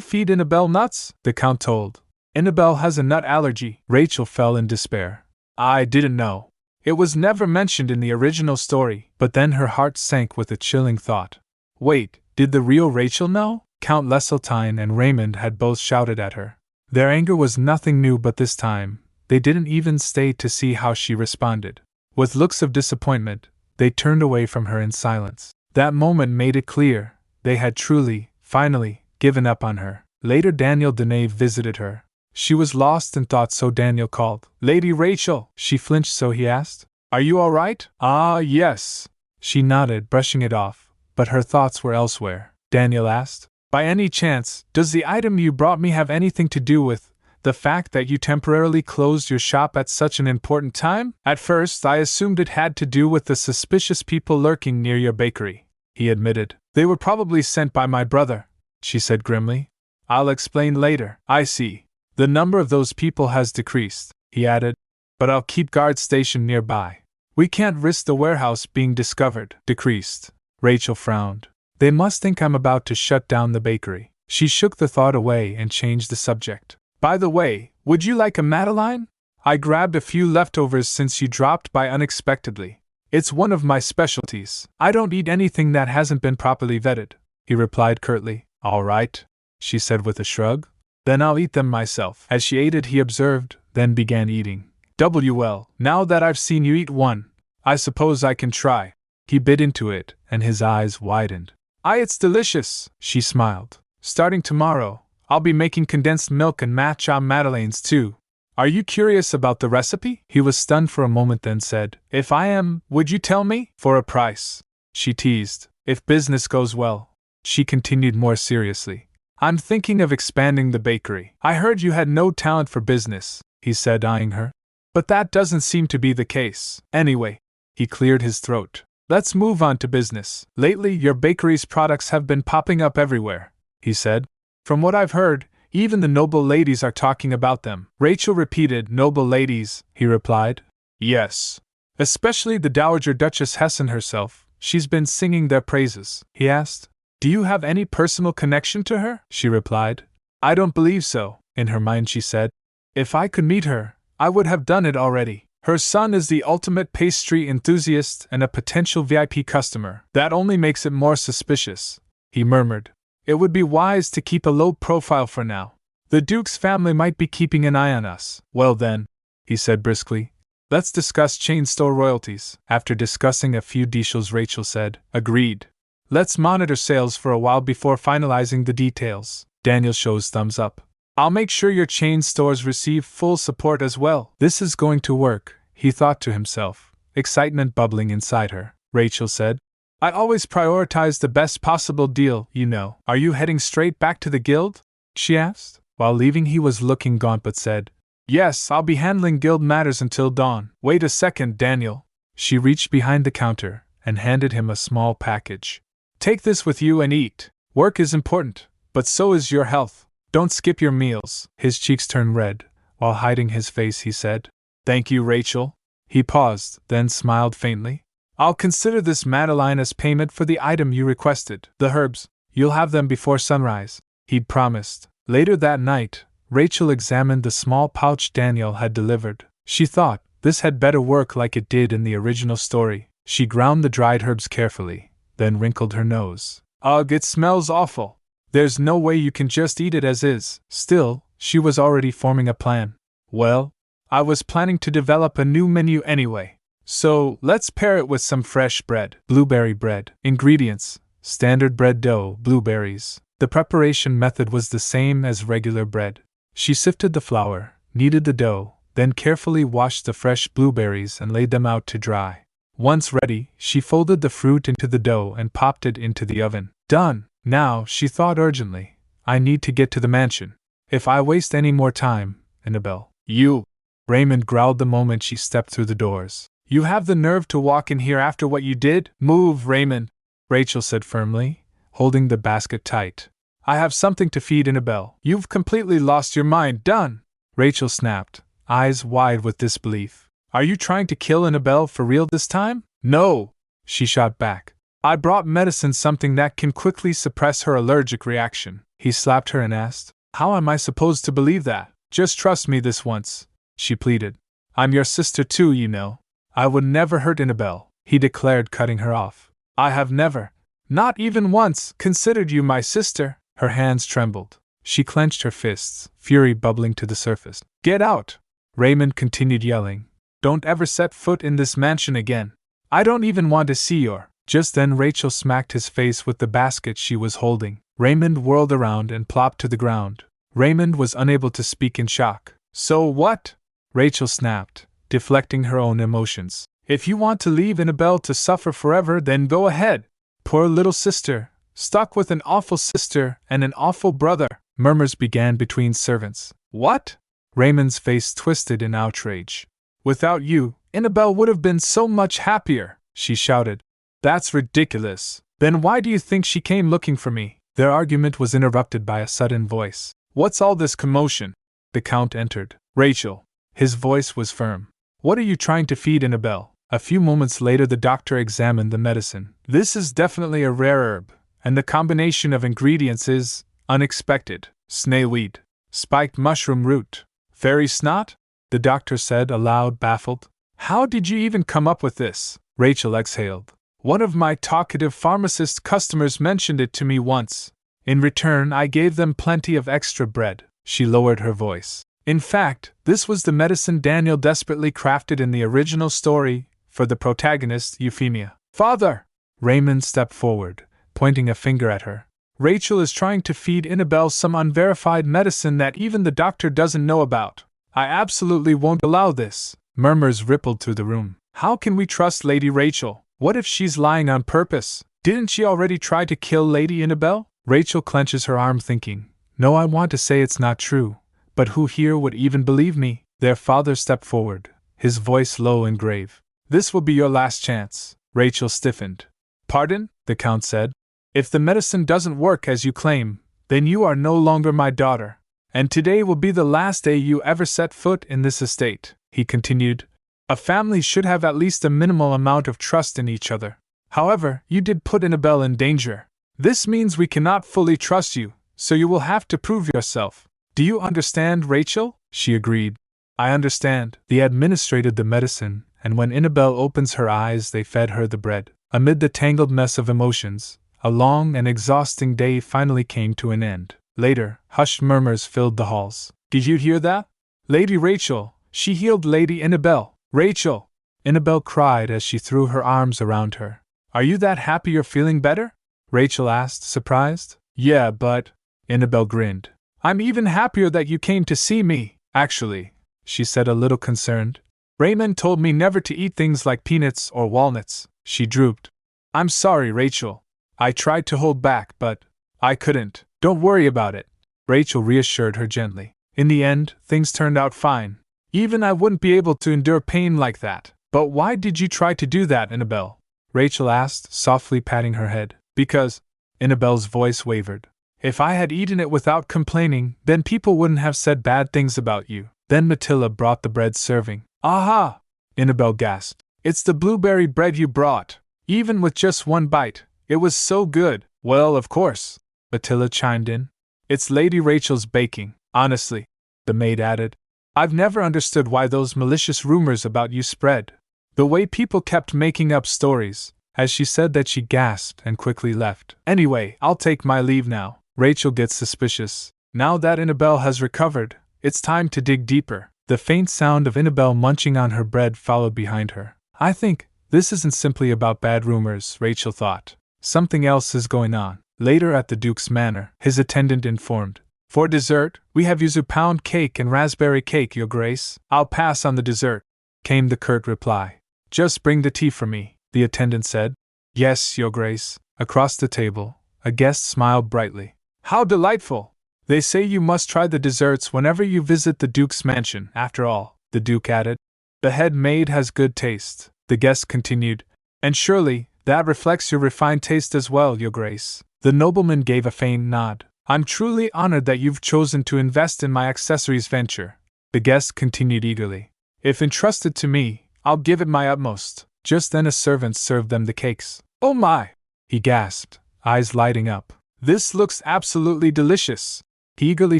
Speaker 1: feed Annabelle nuts? The Count told. Annabelle has a nut allergy. Rachel fell in despair. I didn't know. It was never mentioned in the original story. But then her heart sank with a chilling thought. Wait, did the real Rachel know? Count Leseltein and Raymond had both shouted at her. Their anger was nothing new, but this time, they didn't even stay to see how she responded. With looks of disappointment, they turned away from her in silence. That moment made it clear, they had truly, finally, given up on her. Later Daniel Deneuve visited her. She was lost in thought, so Daniel called, "Lady Rachel!" She flinched, so he asked, "Are you all right?" "Ah, yes." She nodded, brushing it off, but her thoughts were elsewhere. Daniel asked, "By any chance, does the item you brought me have anything to do with the fact that you temporarily closed your shop at such an important time?" "At first, I assumed it had to do with the suspicious people lurking near your bakery," he admitted. "They were probably sent by my brother," she said grimly. "I'll explain later." "I see. The number of those people has decreased," he added, "but I'll keep guards stationed nearby. We can't risk the warehouse being discovered." "Decreased?" Rachel frowned. "They must think I'm about to shut down the bakery." She shook the thought away and changed the subject. "By the way, would you like a Madeleine? I grabbed a few leftovers since you dropped by unexpectedly. It's one of my specialties." "I don't eat anything that hasn't been properly vetted," he replied curtly. "All right," she said with a shrug. "Then I'll eat them myself." As she ate it, he observed, then began eating. "Well, now that I've seen you eat one, I suppose I can try." He bit into it, and his eyes widened. It's delicious," she smiled. "Starting tomorrow, I'll be making condensed milk and matcha madeleines too. Are you curious about the recipe?" He was stunned for a moment, then said, "If I am, would you tell me?" "For a price," she teased. "If business goes well," she continued more seriously, "I'm thinking of expanding the bakery." "I heard you had no talent for business," he said, eyeing her. "But that doesn't seem to be the case. Anyway," he cleared his throat, "let's move on to business. Lately, your bakery's products have been popping up everywhere," he said. "From what I've heard, even the noble ladies are talking about them." Rachel repeated, "Noble ladies," he replied. "Yes. Especially the Dowager Duchess Hessen herself. She's been singing their praises." He asked, "Do you have any personal connection to her?" She replied, "I don't believe so." In her mind she said, "If I could meet her, I would have done it already. Her son is the ultimate pastry enthusiast and a potential VIP customer. That only makes it more suspicious," he murmured. "It would be wise to keep a low profile for now. The Duke's family might be keeping an eye on us." "Well then," he said briskly, "let's discuss chain store royalties." After discussing a few details, Rachel said, "Agreed. Let's monitor sales for a while before finalizing the details." Daniel shows thumbs up. "I'll make sure your chain stores receive full support as well." This is going to work, he thought to himself, excitement bubbling inside her. Rachel said, "I always prioritize the best possible deal, you know." "Are you heading straight back to the guild?" she asked. While leaving, he was looking gaunt but said, "Yes, I'll be handling guild matters until dawn." "Wait a second, Daniel." She reached behind the counter and handed him a small package. "Take this with you and eat. Work is important, but so is your health. Don't skip your meals." His cheeks turned red. While hiding his face, he said, "Thank you, Rachel." He paused, then smiled faintly. "I'll consider this Madeleine as payment for the item you requested. The herbs, you'll have them before sunrise," he'd promised. Later that night, Rachel examined the small pouch Daniel had delivered. She thought this had better work like it did in the original story. She ground the dried herbs carefully, then wrinkled her nose. "Ugh, it smells awful. There's no way you can just eat it as is." Still, she was already forming a plan. "Well, I was planning to develop a new menu anyway. So, let's pair it with some fresh bread." Blueberry bread. Ingredients: standard bread dough, blueberries. The preparation method was the same as regular bread. She sifted the flour, kneaded the dough, then carefully washed the fresh blueberries and laid them out to dry. Once ready, she folded the fruit into the dough and popped it into the oven. Done! Now, she thought urgently, I need to get to the mansion. If I waste any more time, Annabelle. "You!" Raymond growled the moment she stepped through the doors. "You have the nerve to walk in here after what you did?" "Move, Raymond," Rachel said firmly, holding the basket tight. "I have something to feed Annabelle." "You've completely lost your mind." "Done!" Rachel snapped, eyes wide with disbelief. "Are you trying to kill Annabelle for real this time?" "No!" she shot back. "I brought medicine, something that can quickly suppress her allergic reaction." He slapped her and asked, "How am I supposed to believe that?" "Just trust me this once," she pleaded. "I'm your sister too, you know. I would never hurt Annabelle," he declared, cutting her off. "I have never, not even once, considered you my sister." Her hands trembled. She clenched her fists, fury bubbling to the surface. "Get out!" Raymond continued yelling. "Don't ever set foot in this mansion again. I don't even want to see your—" Just then Rachel smacked his face with the basket she was holding. Raymond whirled around and plopped to the ground. Raymond was unable to speak in shock. So what? Rachel snapped, deflecting her own emotions. If you want to leave Annabelle to suffer forever, then go ahead. Poor little sister, stuck with an awful sister and an awful brother. Murmurs began between servants. What? Raymond's face twisted in outrage. Without you, Annabelle would have been so much happier, she shouted. That's ridiculous. Then why do you think she came looking for me? Their argument was interrupted by a sudden voice. What's all this commotion? The Count entered. Rachel. His voice was firm. What are you trying to feed Annabelle? A few moments later the doctor examined the medicine. This is definitely a rare herb, and the combination of ingredients is unexpected. Snailweed, spiked mushroom root, fairy snot? The doctor said aloud, baffled. How did you even come up with this? Rachel exhaled. One of my talkative pharmacist customers mentioned it to me once. In return, I gave them plenty of extra bread. She lowered her voice. In fact, this was the medicine Daniel desperately crafted in the original story for the protagonist, Euphemia. Father! Raymond stepped forward, pointing a finger at her. Rachel is trying to feed Annabelle some unverified medicine that even the doctor doesn't know about. I absolutely won't allow this. Murmurs rippled through the room. How can we trust Lady Rachel? What if she's lying on purpose? Didn't she already try to kill Lady Annabelle? Rachel clenches her arm thinking, no, I want to say it's not true, but who here would even believe me? Their father stepped forward, his voice low and grave. This will be your last chance. Rachel stiffened. Pardon? The Count said. If the medicine doesn't work as you claim, then you are no longer my daughter. And today will be the last day you ever set foot in this estate, he continued. A family should have at least a minimal amount of trust in each other. However, you did put Annabelle in danger. This means we cannot fully trust you, so you will have to prove yourself. Do you understand, Rachel? She agreed. I understand. They administered the medicine, and when Annabelle opens her eyes, they fed her the bread. Amid the tangled mess of emotions, a long and exhausting day finally came to an end. Later, hushed murmurs filled the halls. Did you hear that? Lady Rachel, she healed Lady Annabelle. Rachel! Annabelle cried as she threw her arms around her. Are you that happy you're feeling better? Rachel asked, surprised. Yeah, but… Annabelle grinned. I'm even happier that you came to see me, actually, she said a little concerned. Raymond told me never to eat things like peanuts or walnuts. She drooped. I'm sorry, Rachel. I tried to hold back, but I couldn't. Don't worry about it. Rachel reassured her gently. In the end, things turned out fine. Even I wouldn't be able to endure pain like that. But why did you try to do that, Annabelle? Rachel asked, softly patting her head. Because… Annabelle's voice wavered. If I had eaten it without complaining, then people wouldn't have said bad things about you. Then Matilda brought the bread serving. Aha! Annabelle gasped. It's the blueberry bread you brought. Even with just one bite, it was so good. Well, of course, Matilda chimed in. It's Lady Rachel's baking, honestly, the maid added. I've never understood why those malicious rumors about you spread. The way people kept making up stories. As she said that, she gasped and quickly left. Anyway, I'll take my leave now. Rachel gets suspicious. Now that Annabelle has recovered, it's time to dig deeper. The faint sound of Annabelle munching on her bread followed behind her. I think this isn't simply about bad rumors, Rachel thought. Something else is going on. Later at the Duke's manor, his attendant informed. For dessert, we have yuzu pound cake and raspberry cake, Your Grace. I'll pass on the dessert, came the curt reply. Just bring the tea for me, the attendant said. Yes, Your Grace. Across the table, a guest smiled brightly. How delightful! They say you must try the desserts whenever you visit the Duke's mansion, after all, the Duke added. The head maid has good taste, the guest continued. And surely, that reflects your refined taste as well, Your Grace. The nobleman gave a faint nod. I'm truly honored that you've chosen to invest in my accessories venture, the guest continued eagerly. If entrusted to me, I'll give it my utmost. Just then a servant served them the cakes. Oh my! He gasped, eyes lighting up. This looks absolutely delicious. He eagerly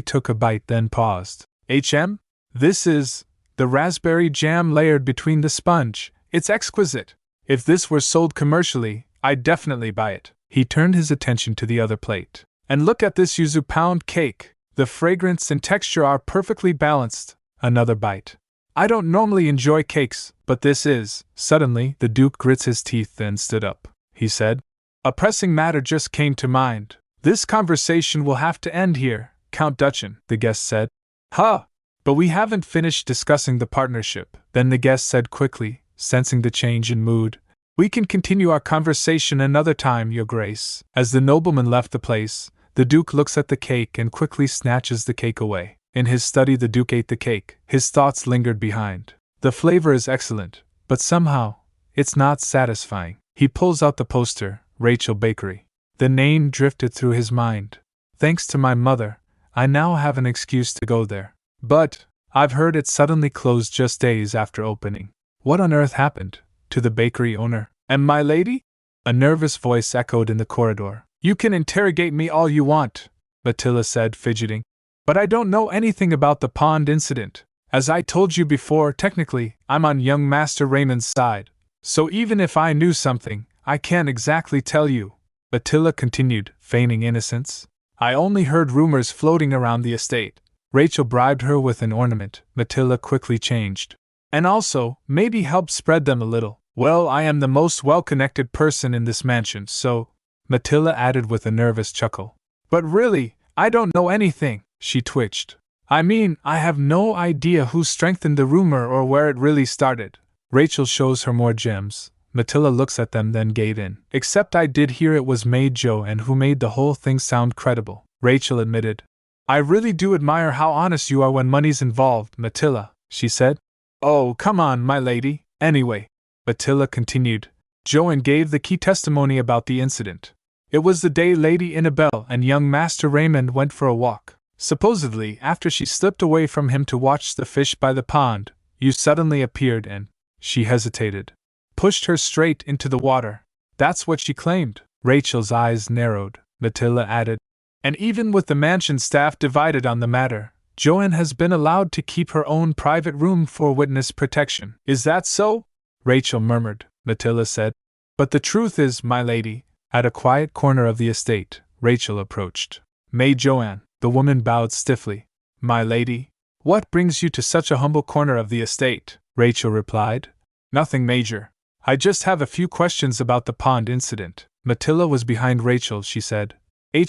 Speaker 1: took a bite, then paused. This is the raspberry jam layered between the sponge. It's exquisite. If this were sold commercially, I'd definitely buy it. He turned his attention to the other plate. And look at this yuzu pound cake. The fragrance and texture are perfectly balanced. Another bite. I don't normally enjoy cakes, but this is… Suddenly, the Duke grits his teeth and stood up. He said, a pressing matter just came to mind. This conversation will have to end here. Count Dutchin, the guest said. Huh! But we haven't finished discussing the partnership, then the guest said quickly, sensing the change in mood. We can continue our conversation another time, Your Grace. As the nobleman left the place, the Duke looks at the cake and quickly snatches the cake away. In his study, the Duke ate the cake. His thoughts lingered behind. The flavor is excellent, but somehow, it's not satisfying. He pulls out the poster, Rachel Bakery. The name drifted through his mind. Thanks to my mother, I now have an excuse to go there. But, I've heard it suddenly closed just days after opening. What on earth happened to the bakery owner? And my lady? A nervous voice echoed in the corridor. You can interrogate me all you want, Matilda said, fidgeting. But I don't know anything about the pond incident. As I told you before, technically, I'm on young Master Raymond's side. So even if I knew something, I can't exactly tell you, Matilda continued, feigning innocence. I only heard rumors floating around the estate. Rachel bribed her with an ornament. Matilda quickly changed. And also, maybe help spread them a little. Well, I am the most well-connected person in this mansion, so, Matilda added with a nervous chuckle. But really, I don't know anything, she twitched. I mean, I have no idea who strengthened the rumor or where it really started. Rachel shows her more gems. Matilda looks at them, then gave in. Except I did hear it was Maid Joanne who made the whole thing sound credible, Rachel admitted. I really do admire how honest you are when money's involved, Matilda, she said. Oh, come on, my lady. Anyway, Matilda continued, Joanne gave the key testimony about the incident. It was the day Lady Annabelle and young Master Raymond went for a walk. Supposedly, after she slipped away from him to watch the fish by the pond, you suddenly appeared and, she hesitated, pushed her straight into the water. That's what she claimed. Rachel's eyes narrowed. Matilda added, and even with the mansion staff divided on the matter, Joanne has been allowed to keep her own private room for witness protection. Is that so? Rachel murmured. Matilda said. But the truth is, my lady, at a quiet corner of the estate, Rachel approached. Maid Joanne. The woman bowed stiffly. My lady, what brings you to such a humble corner of the estate? Rachel replied. Nothing major. I just have a few questions about the pond incident. Matilda was behind Rachel, she said.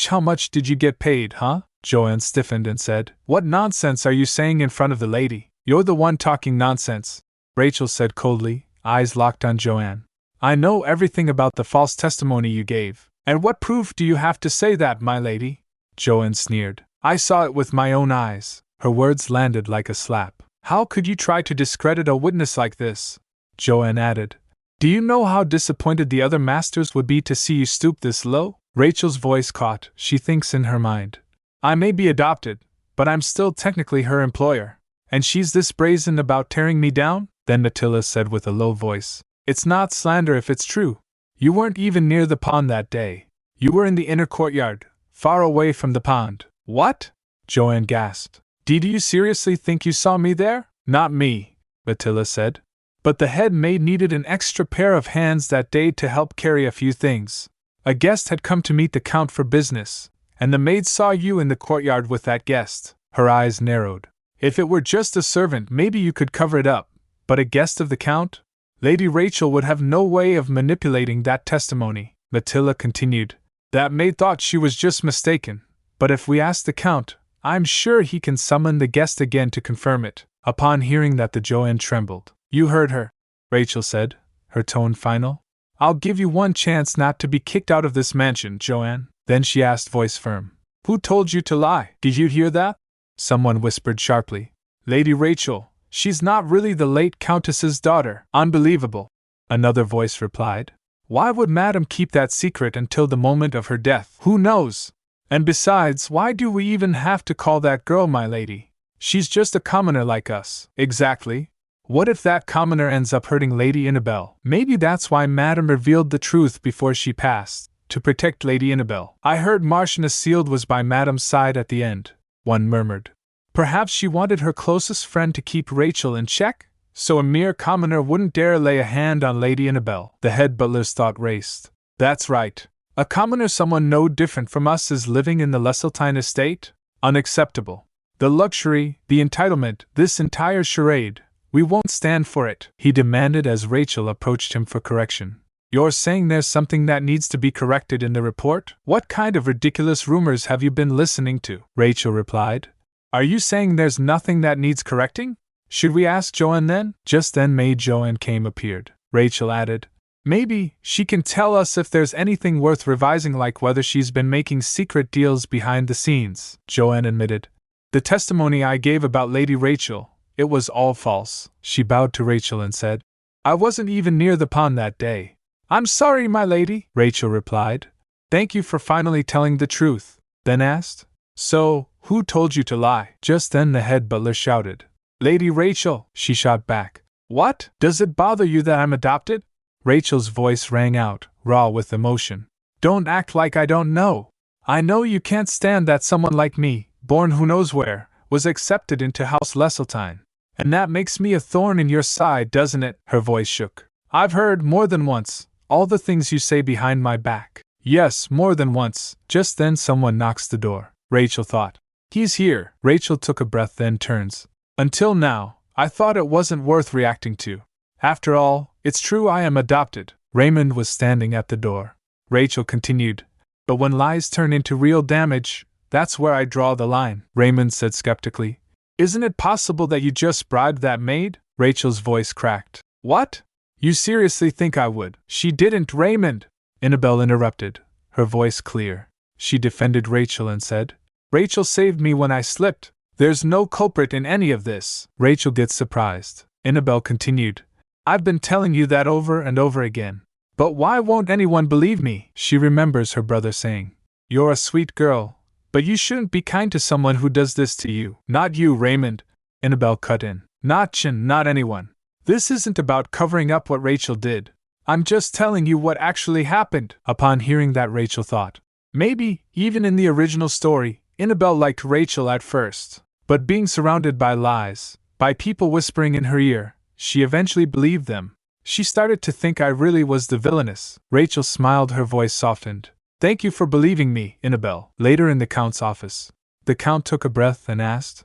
Speaker 1: How much did you get paid, huh? Joanne stiffened and said, What nonsense are you saying in front of the lady? You're the one talking nonsense, Rachel said coldly, eyes locked on Joanne. I know everything about the false testimony you gave. And what proof do you have to say that, my lady? Joanne sneered. I saw it with my own eyes. Her words landed like a slap. How could you try to discredit a witness like this? Joanne added. Do you know how disappointed the other masters would be to see you stoop this low? Rachel's voice caught. She thinks in her mind. I may be adopted, but I'm still technically her employer. And she's this brazen about tearing me down? Then Matilda said with a low voice. It's not slander if it's true. You weren't even near the pond that day. You were in the inner courtyard, far away from the pond. What? Joanne gasped. Do you seriously think you saw me there? Not me, Matilda said. But the head maid needed an extra pair of hands that day to help carry a few things. A guest had come to meet the Count for business, and the maid saw you in the courtyard with that guest. Her eyes narrowed. If it were just a servant, maybe you could cover it up, but a guest of the Count? Lady Rachel would have no way of manipulating that testimony, Matilda continued. That maid thought she was just mistaken, but if we ask the Count, I'm sure he can summon the guest again to confirm it. Upon hearing that, the Joanne trembled. You heard her, Rachel said, her tone final. I'll give you one chance not to be kicked out of this mansion, Joanne. Then she asked, voice firm. Who told you to lie? Did you hear that? Someone whispered sharply. Lady Rachel, she's not really the late Countess's daughter. Unbelievable. Another voice replied. Why would Madame keep that secret until the moment of her death? Who knows? And besides, why do we even have to call that girl my lady? She's just a commoner like us. Exactly. What if that commoner ends up hurting Lady Annabelle? Maybe that's why Madame revealed the truth before she passed, to protect Lady Annabelle. I heard Marchioness Sealed was by Madame's side at the end, one murmured. Perhaps she wanted her closest friend to keep Rachel in check, so a mere commoner wouldn't dare lay a hand on Lady Annabelle. The head butler's thought raced. That's right. A commoner, someone no different from us, is living in the Leseltein estate? Unacceptable. The luxury, the entitlement, this entire charade. We won't stand for it, he demanded as Rachel approached him for correction. You're saying there's something that needs to be corrected in the report? What kind of ridiculous rumors have you been listening to? Rachel replied. Are you saying there's nothing that needs correcting? Should we ask Joanne then? Just then maid Joanne appeared. Rachel added, maybe she can tell us if there's anything worth revising, like whether she's been making secret deals behind the scenes. Joanne admitted. The testimony I gave about Lady Rachel, it was all false. She bowed to Rachel and said, I wasn't even near the pond that day. I'm sorry, my lady, Rachel replied. Thank you for finally telling the truth. Then asked, so, who told you to lie? Just then the head butler shouted. Lady Rachel, she shot back. What? Does it bother you that I'm adopted? Rachel's voice rang out, raw with emotion. Don't act like I don't know. I know you can't stand that someone like me, born who knows where, was accepted into House Leseltein. And that makes me a thorn in your side, doesn't it? Her voice shook. I've heard more than once all the things you say behind my back. Yes, more than once. Just then someone knocks the door. Rachel thought. He's here. Rachel took a breath, then turns. Until now, I thought it wasn't worth reacting to. After all, it's true I am adopted. Raymond was standing at the door. Rachel continued. But when lies turn into real damage, that's where I draw the line, Raymond said skeptically. Isn't it possible that you just bribed that maid? Rachel's voice cracked. What? You seriously think I would? She didn't, Raymond! Annabelle interrupted, her voice clear. She defended Rachel and said, Rachel saved me when I slipped. There's no culprit in any of this. Rachel gets surprised. Annabelle continued, I've been telling you that over and over again. But why won't anyone believe me? She remembers her brother saying, You're a sweet girl, but you shouldn't be kind to someone who does this to you. Not you, Raymond. Annabelle cut in. Not Chin, not anyone. This isn't about covering up what Rachel did. I'm just telling you what actually happened. Upon hearing that, Rachel thought, maybe, even in the original story, Annabelle liked Rachel at first. But being surrounded by lies, by people whispering in her ear, she eventually believed them. She started to think I really was the villainess. Rachel smiled, her voice softened. Thank you for believing me, Annabelle. Later in the Count's office, the Count took a breath and asked,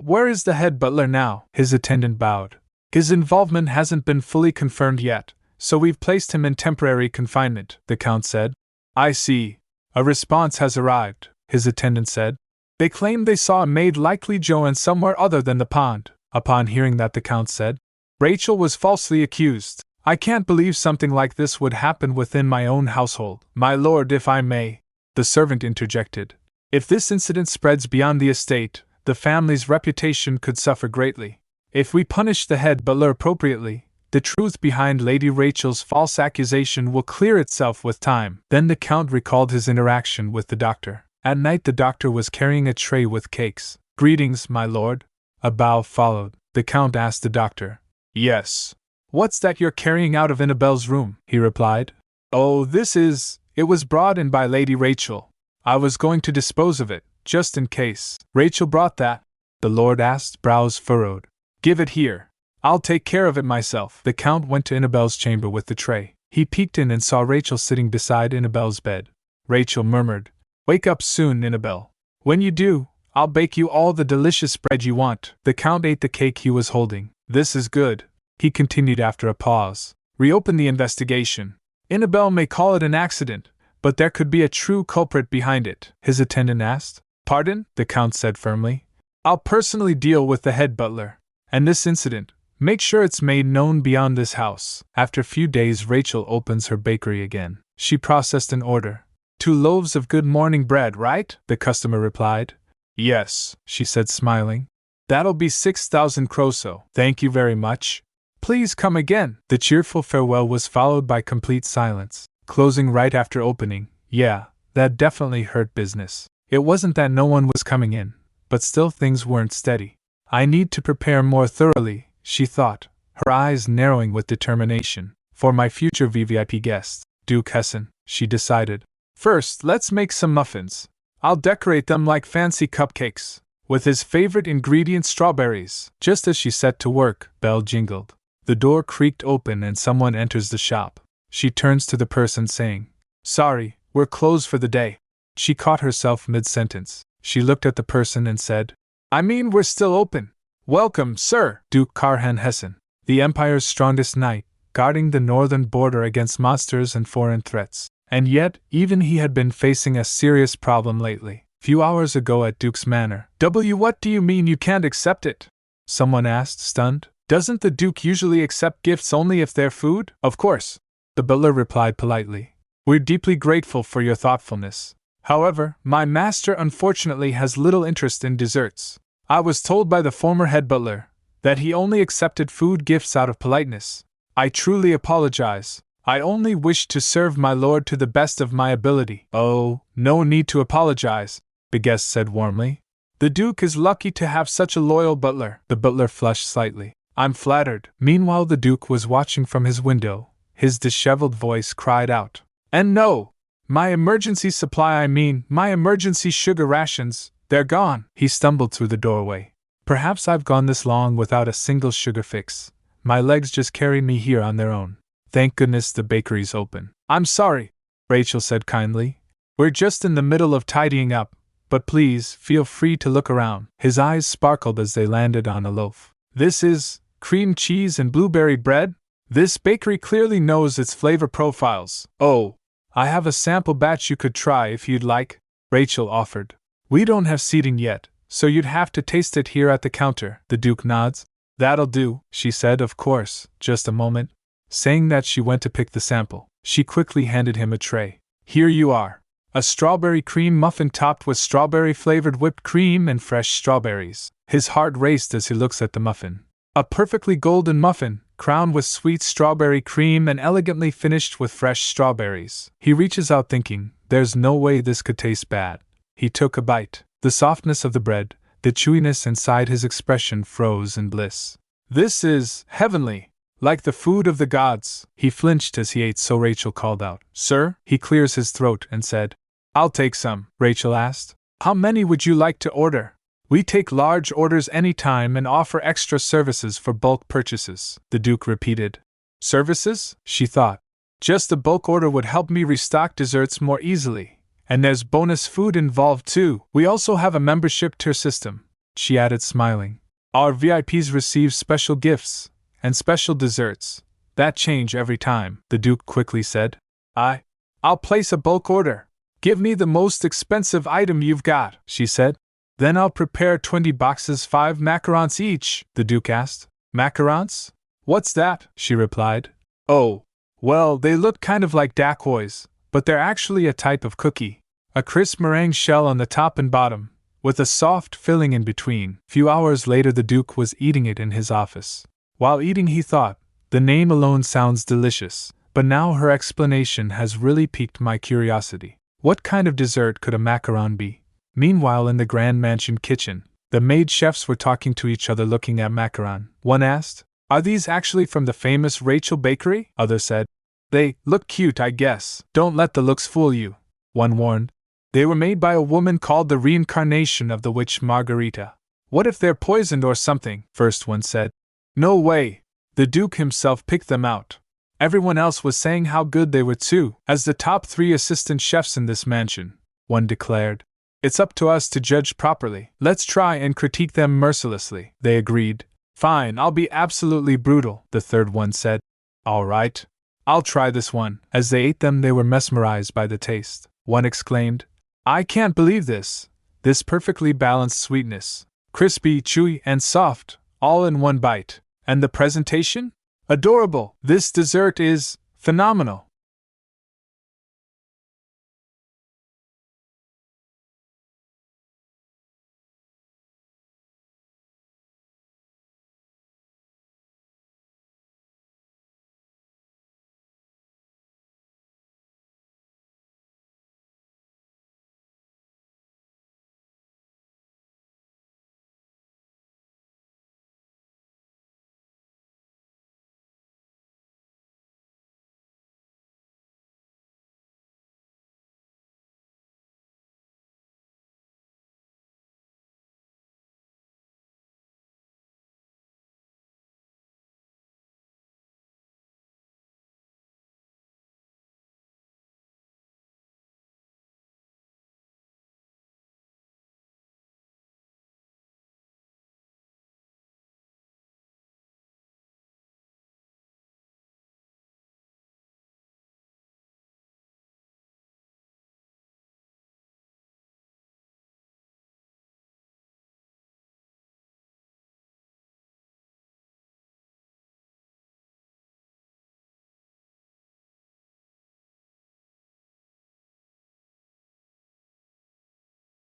Speaker 1: where is the head butler now? His attendant bowed. His involvement hasn't been fully confirmed yet, so we've placed him in temporary confinement, the Count said. I see. A response has arrived, his attendant said. They claim they saw a maid, likely Joanne, somewhere other than the pond. Upon hearing that, the Count said, Rachel was falsely accused. I can't believe something like this would happen within my own household. My lord, if I may, the servant interjected. If this incident spreads beyond the estate, the family's reputation could suffer greatly. If we punish the head butler appropriately, the truth behind Lady Rachel's false accusation will clear itself with time. Then the Count recalled his interaction with the doctor. At night the doctor was carrying a tray with cakes. Greetings, my lord. A bow followed. The Count asked the doctor. Yes. What's that you're carrying out of Annabelle's room? He replied. Oh, it was brought in by Lady Rachel. I was going to dispose of it, just in case. Rachel brought that? The lord asked, brows furrowed. Give it here. I'll take care of it myself. The Count went to Annabelle's chamber with the tray. He peeked in and saw Rachel sitting beside Annabelle's bed. Rachel murmured, Wake up soon, Annabelle. When you do, I'll bake you all the delicious bread you want. The Count ate the cake he was holding. This is good, he continued after a pause. Reopen the investigation. Annabelle may call it an accident, but there could be a true culprit behind it. His attendant asked. Pardon? The Count said firmly. I'll personally deal with the head butler. And this incident, make sure it's made known beyond this house. After a few days, Rachel opens her bakery again. She processed an order. 2 loaves of good morning bread, right? The customer replied. Yes, she said, smiling. That'll be 6,000 kroso. Thank you very much. Please come again. The cheerful farewell was followed by complete silence, closing right after opening. Yeah, that definitely hurt business. It wasn't that no one was coming in, but still things weren't steady. I need to prepare more thoroughly, she thought, her eyes narrowing with determination. For my future VVIP guest, Duke Hessen, she decided. First, let's make some muffins. I'll decorate them like fancy cupcakes, with his favorite ingredient, strawberries. Just as she set to work, bell jingled. The door creaked open and someone enters the shop. She turns to the person saying, Sorry, we're closed for the day. She caught herself mid-sentence. She looked at the person and said, I mean, we're still open. Welcome, sir. Duke Karhan Hessen, the Empire's strongest knight, guarding the northern border against monsters and foreign threats. And yet, even he had been facing a serious problem lately. Few hours ago at Duke's Manor. What do you mean you can't accept it? Someone asked, stunned. Doesn't the Duke usually accept gifts only if they're food? Of course, the butler replied politely. We're deeply grateful for your thoughtfulness. However, my master unfortunately has little interest in desserts. I was told by the former head butler that he only accepted food gifts out of politeness. I truly apologize. I only wish to serve my lord to the best of my ability. Oh, no need to apologize, the guest said warmly. The Duke is lucky to have such a loyal butler. The butler flushed slightly. I'm flattered. Meanwhile, the Duke was watching from his window. His disheveled voice cried out. And no! My emergency supply, my emergency sugar rations, they're gone. He stumbled through the doorway. Perhaps I've gone this long without a single sugar fix. My legs just carry me here on their own. Thank goodness the bakery's open. I'm sorry, Rachel said kindly. We're just in the middle of tidying up, but please feel free to look around. His eyes sparkled as they landed on a loaf. This is cream cheese and blueberry bread? This bakery clearly knows its flavor profiles. Oh, I have a sample batch you could try if you'd like, Rachel offered. We don't have seating yet, so you'd have to taste it here at the counter. The Duke nods. That'll do, she said, of course, just a moment. Saying that, she went to pick the sample. She quickly handed him a tray. Here you are. A strawberry cream muffin topped with strawberry-flavored whipped cream and fresh strawberries. His heart raced as he looks at the muffin. A perfectly golden muffin, crowned with sweet strawberry cream and elegantly finished with fresh strawberries. He reaches out thinking, there's no way this could taste bad. He took a bite. The softness of the bread, the chewiness inside, his expression froze in bliss. This is heavenly, like the food of the gods. He flinched as he ate, so Rachel called out, Sir? He clears his throat and said, I'll take some. Rachel asked, How many would you like to order? We take large orders anytime and offer extra services for bulk purchases, the Duke repeated. Services? She thought. Just a bulk order would help me restock desserts more easily. And there's bonus food involved too. We also have a membership tier system, she added, smiling. Our VIPs receive special gifts and special desserts that change every time, the Duke quickly said. I'll place a bulk order. Give me the most expensive item you've got, she said. Then I'll prepare 20 boxes, 5 macarons each, the Duke asked. Macarons? What's that? She replied. Oh, well, they look kind of like dakois, but they're actually a type of cookie. A crisp meringue shell on the top and bottom, with a soft filling in between. Few hours later, the Duke was eating it in his office. While eating, he thought, the name alone sounds delicious, but now her explanation has really piqued my curiosity. What kind of dessert could a macaron be? Meanwhile, in the Grand Mansion kitchen, the maid chefs were talking to each other looking at macaron. One asked, Are these actually from the famous Rachel Bakery? Others said, They look cute, I guess. Don't let the looks fool you, one warned. They were made by a woman called the reincarnation of the witch Margarita. What if they're poisoned or something? First one said. No way. The Duke himself picked them out. Everyone else was saying how good they were too, as the top 3 assistant chefs in this mansion, one declared. It's up to us to judge properly. Let's try and critique them mercilessly, they agreed. Fine, I'll be absolutely brutal, the third one said. All right. I'll try this one. As they ate them, they were mesmerized by the taste. One exclaimed, I can't believe this. This perfectly balanced sweetness. Crispy, chewy, and soft, all in one bite. And the presentation? Adorable. This dessert is phenomenal.